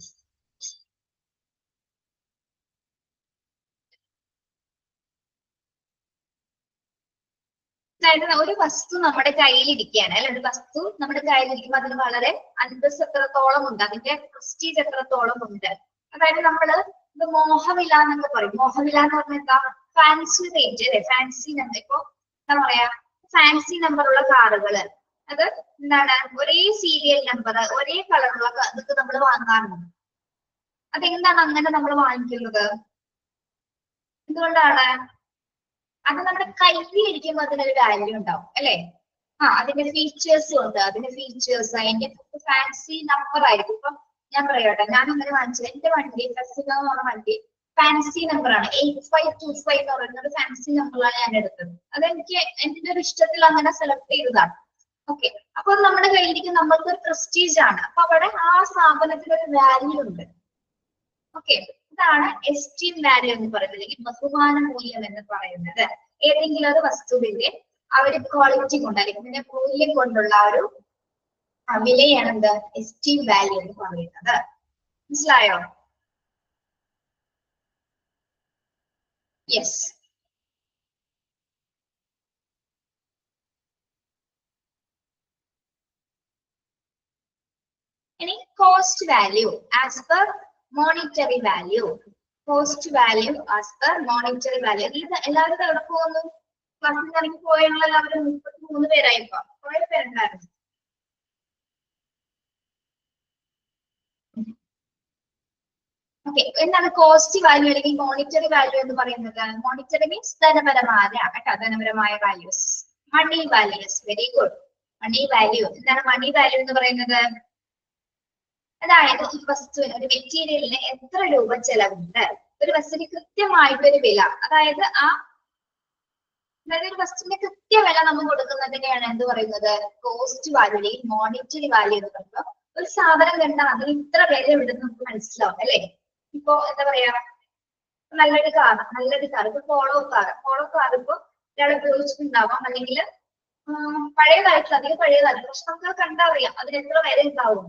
അതായത് ഒരു വസ്തു നമ്മുടെ കയ്യിൽ ഇരിക്കുകയാണ് അല്ലെ. ഒരു വസ്തു നമ്മുടെ കയ്യിൽ ഇരിക്കുമ്പോൾ അതിന് വളരെ അന്തസ് എത്രത്തോളം ഉണ്ട്, അതിന്റെ പ്രസ്റ്റീജ് എത്രത്തോളം ഉണ്ട്. അതായത് നമ്മള് ഇത് മോഹവില എന്നൊക്കെ പറയും. മോഹവില എന്ന് പറഞ്ഞാൽ എന്താ? ഫാൻസി റേറ്റ് അല്ലെ. Fancy number. ഇപ്പൊ എന്താ പറയാ, ഫാൻസി നമ്പറുള്ള കാറുകള്, അത് എന്താണ് ഒരേ സീരിയൽ നമ്പർ ഒരേ കളറുള്ള ഇതൊക്കെ നമ്മൾ വാങ്ങാറുണ്ട്. അതെന്താണ് അങ്ങനെ നമ്മൾ വാങ്ങിക്കുന്നത്? എന്തുകൊണ്ടാണ്? അത് നമ്മുടെ കയ്യിൽ ഇരിക്കുമ്പോൾ അതിനൊരു വാല്യൂ ഉണ്ടാവും അല്ലെ. അതിന്റെ ഫീച്ചേഴ്സും ഉണ്ട്. അതിന്റെ ഫീച്ചേഴ്സ് അതിന്റെ ഫാൻസി നമ്പർ ആയിരിക്കും. ഇപ്പൊ ഞാൻ പറയട്ടെ, ഞാൻ അങ്ങനെ വാങ്ങിച്ചത് എന്റെ വണ്ടി ഫെസ്റ്റിവൽ എന്ന് പറഞ്ഞ വണ്ടി ഫാൻസി നമ്പറാണ്. 8525 എന്ന് പറയുന്ന ഒരു ഫാൻസി നമ്പറാണ് ഞാൻ എടുത്തത്. അതെനിക്ക് എന്റെ ഒരു ഇഷ്ടത്തിൽ അങ്ങനെ സെലക്ട് ചെയ്തതാണ്. ഓക്കെ, അപ്പൊ നമ്മുടെ കയ്യിലേക്ക് നമ്മൾക്ക് ഒരു പ്രസ്റ്റീജ് ആണ്. അപ്പൊ അവിടെ ആ സ്ഥാപനത്തിന് ഒരു വാല്യൂ ഉണ്ട്. ഓക്കെ, ഇതാണ് എസ്റ്റീം വാല്യൂ എന്ന് പറയുന്നത്, അല്ലെങ്കിൽ ബഹുമാന മൂല്യം എന്ന് പറയുന്നത്. ഏതെങ്കിലും ഒരു വസ്തുവിന്റെ ആ ഒരു ക്വാളിറ്റി കൊണ്ട് അല്ലെങ്കിൽ പിന്നെ മൂല്യം കൊണ്ടുള്ള ഒരു വിലയാണ് എന്ത്? എസ്റ്റീം വാല്യൂ എന്ന് പറയുന്നത്. മനസ്സിലായോ? യെസ്. ഇനി cost value as per monetary value. Cost value as per monetary value. ഇത് എല്ലാവരും എവിടെ പോകുന്നു? ക്ലാസ്സിൽ ഇറങ്ങി പോയുള്ള എല്ലാവരും 33 പേരായിപ്പോ. കുറെ പേരുണ്ടായിരുന്നു. ഓക്കെ, എന്താണ് കോസ്റ്റ് വാല്യൂ അല്ലെങ്കിൽ മോണിറ്ററി വാല്യൂ എന്ന് പറയുന്നത്? മോണിറ്ററി മീൻസ് ധനപരമായ കേട്ടോ, ധനപരമായ values. Money values, very good. Money value എന്താണ്? മണി വാല്യൂ എന്ന് പറയുന്നത് അതായത് ഈ വസ്തുവിന്, ഒരു മെറ്റീരിയലിന് എത്ര രൂപ ചെലവുണ്ട്, ഒരു വസ്തുവിന് കൃത്യമായിട്ടൊരു വില, അതായത് ഒരു വസ്തുവിന്റെ കൃത്യ വില നമ്മൾ കൊടുക്കുന്നതിനെയാണ് എന്ത് പറയുന്നത്? കോസ്റ്റ് വാല്യൂ അല്ലെങ്കിൽ മോണിറ്ററി വാല്യൂ എന്ന് പറയുമ്പോൾ ഒരു സാധനം കണ്ടാൽ അതിന് ഇത്ര വില ഉണ്ടെന്ന് നമുക്ക് മനസ്സിലാവും അല്ലെ. ഇപ്പൊ എന്താ പറയാ, നല്ലൊരു കാർ ഇപ്പൊ പോളോ കാർ ഇപ്പൊ ഒരാൾ ഉപയോഗിച്ചിട്ടുണ്ടാവാം, അല്ലെങ്കിൽ പഴയതായിട്ടുള്ള അധികം പഴയതായിട്ടുള്ള, പക്ഷെ നമുക്ക് കണ്ടറിയാം അതിന് എത്ര വില ഉണ്ടാവും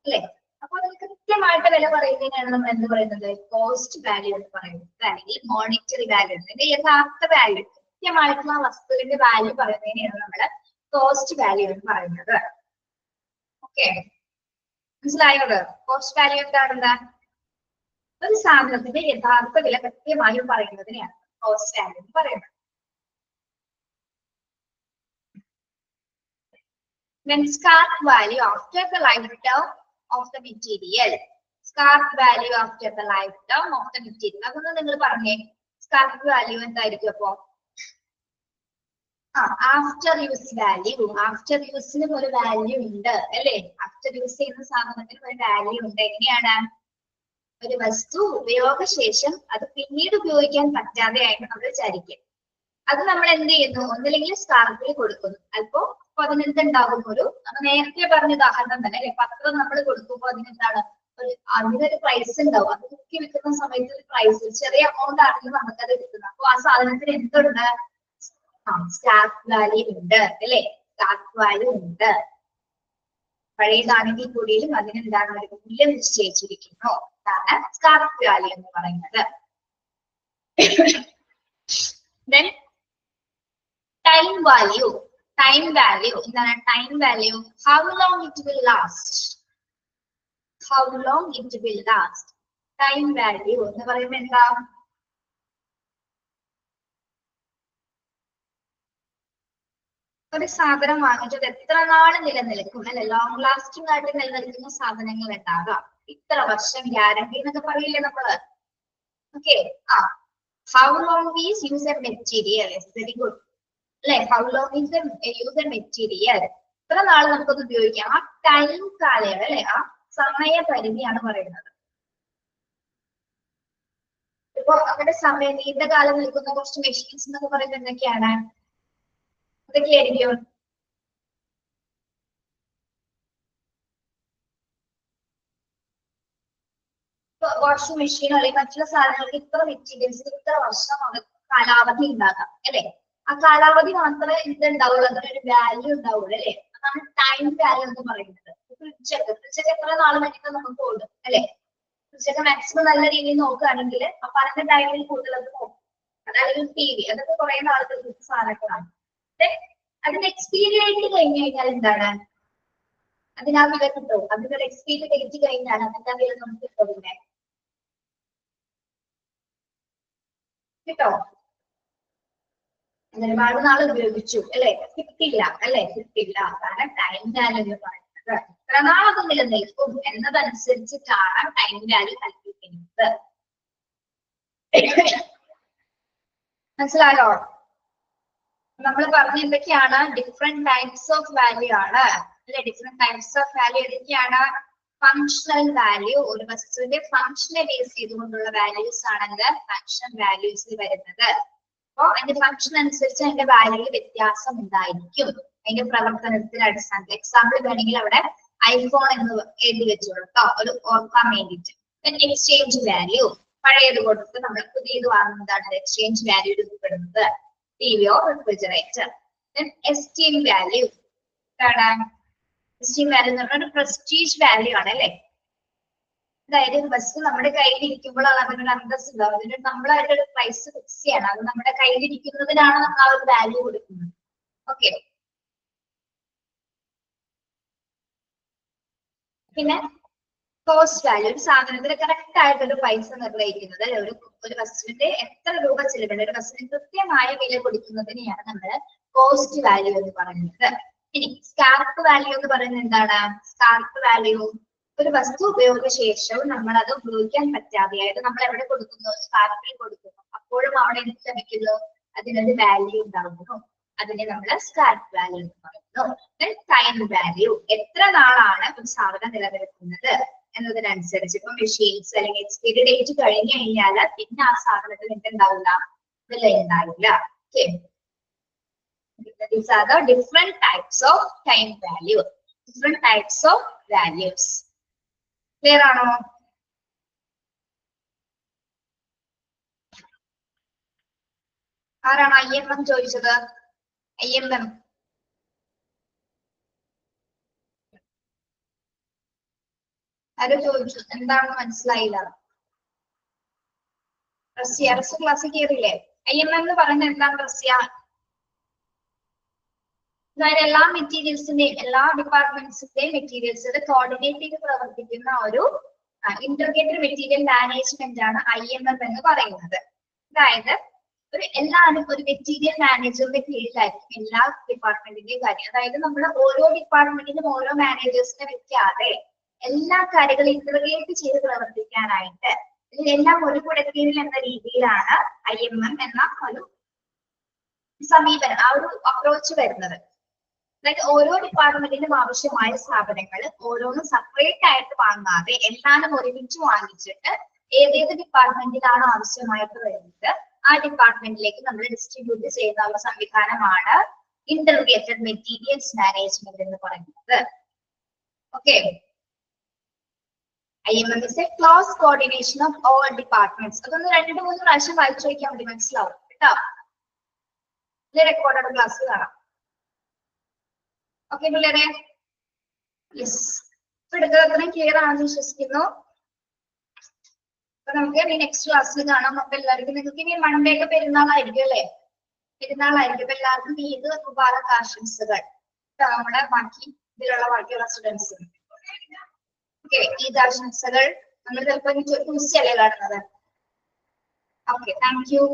അല്ലെ. അപ്പൊ അതിന് കൃത്യമായിട്ട് വില പറയുന്നതിനാണ് നമ്മൾ എന്ത് പറയുന്നത്? കോസ്റ്റ് വാല്യൂ എന്ന് പറയുന്നത്, അല്ലെങ്കിൽ മോണിറ്ററി വാല്യൂ. അതിന്റെ യഥാർത്ഥ വാല്യൂ, കൃത്യമായിട്ടുള്ള വസ്തുവിന്റെ വാല്യൂ പറയുന്നതിനെയാണ് നമ്മള് കോസ്റ്റ് വാല്യൂ എന്ന് പറയുന്നത്. ഓക്കെ, മനസ്സിലായോ? കോസ്റ്റ് വാല്യൂ എന്താണെന്ന്? ഒരു സാധനത്തിന്റെ യഥാർത്ഥ വില കൃത്യമായും പറയുന്നതിനെയാണ് കോസ്റ്റ് വാല്യൂ എന്ന് പറയുന്നത്. Then scrap value after the lifetime of the material. Scrap value after the lifetime of the material. അതൊന്ന് നിങ്ങൾ പറഞ്ഞേ. Scrap value എന്തായിരിക്കും അപ്പോ? After use value. ആഫ്റ്റർ യൂസിനും ഒരു വാല്യൂ ഉണ്ട് അല്ലേ? ആഫ്റ്റർ യൂസ് ചെയ്യുന്ന സാധനത്തിന് ഒരു വാല്യൂ ഉണ്ട്. എങ്ങനെയാണ്? ഒരു വസ്തു ഉപയോഗശേഷം അത് പിന്നീട് ഉപയോഗിക്കാൻ പറ്റാതെ ആയിട്ട് നമ്മൾ വിചാരിക്കും. അത് നമ്മൾ എന്ത് ചെയ്യുന്നു? ഒന്നില്ലെങ്കിൽ സ്കാർപ്പിൽ കൊടുക്കുന്നു. അപ്പോ അതിനെന്തുണ്ടാകും? നമ്മൾ നേരത്തെ പറഞ്ഞ ഉദാഹരണം തന്നെ അല്ലെ, പത്രം നമ്മൾ കൊടുക്കുമ്പോൾ അതിനെന്താണ് അതിനൊരു പ്രൈസ് ഉണ്ടാവും. അത് തൂക്കി വിൽക്കുന്ന സമയത്ത് ഒരു പ്രൈസ്, ചെറിയ എമൗണ്ട് ആണെങ്കിൽ നമുക്കത് കിട്ടുന്നത്. അപ്പൊ ആ സാധനത്തിന് എന്തുണ്ട്? സ്കാർപ്പ് വാല്യൂ ഉണ്ട് അല്ലെ? സ്കാർപ്പ് വാല്യൂ ഉണ്ട്. പഴയതാണെങ്കിൽ കൂടിയും അതിനെന്താണ് ഒരു മൂല്യം നിശ്ചയിച്ചിരിക്കുന്നു. അതാണ് സ്കാർപ്പ് വാല്യൂ എന്ന് പറയുന്നത്. Then time value. Time value. എന്താണ് time value? How long it will last? How long it will last? Time value എന്ന് പറയുമ്പോൾ എന്താ? ഒരു സാധനം വാങ്ങിച്ചത് എത്ര നാള് നിലനിൽക്കും അല്ലെ? ലോങ് ലാസ്റ്റിംഗ് ആയിട്ട് നിലനിൽക്കുന്ന സാധനങ്ങൾ ഉണ്ടാകാം. ഇത്ര വർഷം ഗ്യാരണ്ടി എന്നൊക്കെ പറയില്ലേ നമ്മള്? Okay. How long is use a material? Very good അല്ലെ? How long is use a material? ഇത്ര നാള് നമുക്കത് ഉപയോഗിക്കാം. ആ ടൈം കാലയളവ് അല്ലെ? ആ സമയ പരിധിയാണ് പറയുന്നത്. ഇപ്പൊ അങ്ങനെ സമയം നീണ്ടകാലം നിൽക്കുന്ന കുറച്ച് മെഷീൻസ് എന്നൊക്കെ പറയുന്നത് എന്തൊക്കെയാണ്? എന്തൊക്കെയായിരിക്കും? വാഷിംഗ് മെഷീൻ അല്ലെങ്കിൽ മറ്റുള്ള സാധനങ്ങൾക്ക് ഇത്ര മെറ്റീരിയൽസ് ഇത്ര വർഷം കാലാവധി ഉണ്ടാകാം അല്ലെ? ആ കാലാവധി മാത്രമേ ഇതുണ്ടാവുള്ളൂ, അതിനൊരു വാല്യൂ ഉണ്ടാവുള്ളൂ അല്ലെ? അതാണ് ടൈം വാല്യൂ എന്ന് പറയുന്നത്. ഫ്രിഡ്ജൊക്കെ എത്ര നാൾ വേണമെങ്കിൽ നമുക്ക് ഓടും അല്ലെ? ഫ്രിഡ്ജൊക്കെ മാക്സിമം നല്ല രീതിയിൽ നോക്കുകയാണെങ്കിൽ അപ്പൊ അതിന്റെ ടൈമിൽ കൂടുതൽ അത് പോകും. അതല്ലെങ്കിൽ TV, അതൊക്കെ കുറെ നാളത്തെ സാധനങ്ങളാണ്. അതിന്റെ എക്സ്പീരി ഡേറ്റ് കഴിഞ്ഞു കഴിഞ്ഞാൽ എന്താണ്? അതിനാ വില കിട്ടും. അതിന്റെ ഒരു എക്സ്പീരി ഡേറ്റ് കഴിഞ്ഞാൽ അതിന്റെ വില നമുക്ക് കിട്ടും. കിട്ടോ? ഒരുപാട് നാൾ ഉപയോഗിച്ചു അല്ലെ? കിട്ടില്ല അല്ലെ? കിട്ടില്ല. അതാണ് ടൈം വാല്യൂ എന്ന് പറയുന്നത്. എത്ര നാളത് നിലനിൽക്കും എന്നതനുസരിച്ചിട്ടാണ് ടൈം വാല്യൂ കൽപ്പിക്കുന്നത്. മനസ്സിലായോ? നമ്മൾ പറഞ്ഞ എന്തൊക്കെയാണ്? ഡിഫറെന്റ് ടൈപ്സ് ഓഫ് വാല്യൂ ആണ് അല്ലെ? ഡിഫറെന്റ് ടൈപ്സ് ഓഫ് വാല്യൂ ഏതൊക്കെയാണ്? ഫങ്ഷണൽ വാല്യൂ, ഒരു വസ്തുവിന്റെ ഫങ്ഷനെ ബേസ് ചെയ്തുകൊണ്ടുള്ള വാല്യൂസ് ആണെങ്കിൽ ഫങ്ഷണൽ വാല്യൂസിൽ വരുന്നത്. അപ്പോ അതിന്റെ ഫങ്ഷൻ അനുസരിച്ച് അതിന്റെ വാല്യൂയിൽ വ്യത്യാസം ഉണ്ടായിരിക്കും. അതിന്റെ പ്രവർത്തനത്തിന്റെ അടിസ്ഥാനത്തിൽ. എക്സാമ്പിൾ വേണമെങ്കിൽ അവിടെ ഐഫോൺ എന്ന് എഴുതി വെച്ചോളൂ കേട്ടോ, ഒരു ഓർക്കാൻ വേണ്ടിയിട്ട്. എക്സ്ചേഞ്ച് വാല്യൂ, പഴയത് കൊടുത്ത് നമ്മൾ പുതിയത് വാങ്ങുന്നതാണ് എക്സ്ചേഞ്ച് വാല്യൂ രൂപപ്പെടുന്നത്. ടിവിയോ റെഫ്രിജറേറ്റർ. എസ്റ്റീം വാല്യൂ എന്താണ്? എസ്റ്റീം വാല്യൂ എന്ന് പറഞ്ഞാൽ ഒരു പ്രസ്റ്റീജ് വാല്യൂ ആണ് അല്ലെ? അതായത് ഒരു വസ്തു നമ്മുടെ കയ്യിലിരിക്കുമ്പോൾ അത് അതിനൊരു അന്തസ് ഉണ്ടാവും. അതിന് നമ്മളായിട്ടൊരു പ്രൈസ് ഫിക്സ് ചെയ്യണം. അത് നമ്മുടെ കയ്യിലിരിക്കുന്നതിനാണ് നമ്മൾ ആ ഒരു വാല്യൂ കൊടുക്കുന്നത്. ഓക്കെ. പിന്നെ കോസ്റ്റ് വാല്യൂ, ഒരു സാധനത്തിന് കറക്റ്റ് ആയിട്ടൊരു പൈസ നിർണ്ണയിക്കുന്നത്. ഒരു വസ്തുവിന്റെ എത്ര രൂപ ചെലവുണ്ട്, ഒരു വസ്തുവിന് കൃത്യമായ വില കൊടുക്കുന്നതിനെയാണ് നമ്മൾ കോസ്റ്റ് വാല്യൂ എന്ന് പറയുന്നത്. ഇനി സ്കാർപ്പ് വാല്യൂ എന്ന് പറയുന്നത് എന്താണ്? സ്കാർപ്പ് വാല്യൂ ഒരു വസ്തു ഉപയോഗശേഷവും നമ്മൾ അത് ഉപയോഗിക്കാൻ പറ്റാതെ, അതായത് നമ്മൾ എവിടെ കൊടുക്കുന്നു? സ്കാർപ്പിൽ കൊടുക്കുന്നു. അപ്പോഴും അവിടെ എന്ത് ലഭിക്കുന്നു? അതിനൊരു വാല്യൂ ഉണ്ടാകുന്നു. അതിനെ നമ്മൾ സ്കാർപ്പ് വാല്യൂ എന്ന് പറയുന്നു. ടൈം വാല്യൂ, എത്ര നാളാണ് ഒരു സാധനം നിലനിൽക്കുന്നത് എന്നതിനനുസരിച്ച്. ഇപ്പൊ മെഷീൻസ് അല്ലെങ്കിൽ എക്സ്പയറി ഡേറ്റ് കഴിഞ്ഞു കഴിഞ്ഞാൽ പിന്നെ ആ സാധനത്തിന് എന്തുണ്ടാവില്ല? വില ഉണ്ടാവില്ല. Okay. These are the different types of time value. Different types of values. Clear ആണോ? ആരാണ് IMM ചോദിച്ചത്? IMM ആരോ ചോദിച്ചു, എന്താണെന്ന് മനസ്സിലായില്ല. റസ്യ ക്ലാസ് കയറിയില്ലേ? IMM എന്ന് പറയുന്നത് എന്താണ് റസ്യ? അതായത് എല്ലാ മെറ്റീരിയൽസിന്റെയും എല്ലാ ഡിപ്പാർട്ട്മെന്റ്സിന്റെയും മെറ്റീരിയൽസ് കോർഡിനേറ്റ് ചെയ്ത് പ്രവർത്തിക്കുന്ന ഒരു ഇന്റർഗ്രേറ്റഡ് മെറ്റീരിയൽ മാനേജ്മെന്റ് ആണ് IMM എന്ന് പറയുന്നത്. അതായത് എല്ലാവരും ഒരു മെറ്റീരിയൽ മാനേജറിന്റെ കീഴിലായിരിക്കും എല്ലാ ഡിപ്പാർട്ട്മെന്റിന്റെയും കാര്യം. അതായത് നമ്മൾ ഓരോ ഡിപ്പാർട്ട്മെന്റിനും ഓരോ മാനേജേഴ്സിനെ വെക്കാതെ എല്ലാ കാര്യങ്ങളും ഇന്റർഗ്രേറ്റ് ചെയ്ത് പ്രവർത്തിക്കാനായിട്ട് എല്ലാം ഒരു കുടക്കീഴിൽ എന്ന രീതിയിലാണ് IMM എന്ന ഒരു സമീപനം, ആ ഒരു അപ്രോച്ച് വരുന്നത്. അതായത് ഓരോ ഡിപ്പാർട്ട്മെന്റിനും ആവശ്യമായ സ്ഥാപനങ്ങൾ ഓരോന്നും സെപ്പറേറ്റ് ആയിട്ട് വാങ്ങാതെ എല്ലാവരും ഒരുമിച്ച് വാങ്ങിച്ചിട്ട് ഏതേത് ഡിപ്പാർട്ട്മെന്റിലാണ് ആവശ്യമായിട്ട് വരുന്നത് ആ ഡിപ്പാർട്ട്മെന്റിലേക്ക് നമ്മൾ ഡിസ്ട്രിബ്യൂട്ട് ചെയ്യുന്ന ഒരു സംവിധാനമാണ് ഇന്റർഗ്രേറ്റഡ് മെറ്റീരിയൽസ് മാനേജ്മെന്റ് എന്ന് പറയുന്നത്. Okay, IMM is a close coordination of all departments. അതൊന്ന് 2-3 പ്രാവശ്യം വായിച്ചു വയ്ക്കാൻ മതി, മനസ്സിലാവും കേട്ടോ. റെക്കോർഡഡ് ക്ലാസ് കാണാം. ഓക്കെ പിള്ളേരെ, യെസ്, എടുത്തത് ക്ലിയർ ആണെന്ന് വിശ്വസിക്കുന്നു. അപ്പൊ നമുക്ക് നെക്സ്റ്റ് ക്ലാസ്സിൽ കാണാം. അപ്പൊ എല്ലാവർക്കും നിങ്ങൾക്ക് ഇനി മൺഡേ ഒക്കെ പെരുന്നാളായിരിക്കും അല്ലെ? പെരുന്നാളായിരിക്കും. അപ്പൊ എല്ലാവർക്കും ഈദ് മുബാറക് ആശംസകൾ നമ്മുടെ ഇതിലുള്ള ബാക്കിയുള്ള സ്റ്റുഡൻസ്. ഓക്കെ, ഈദ് ആശംസകൾ. നമ്മൾ ചിലപ്പോൾ ട്യൂസ്ഡേ അല്ലേ കാണുന്നത്. Okay, thank you.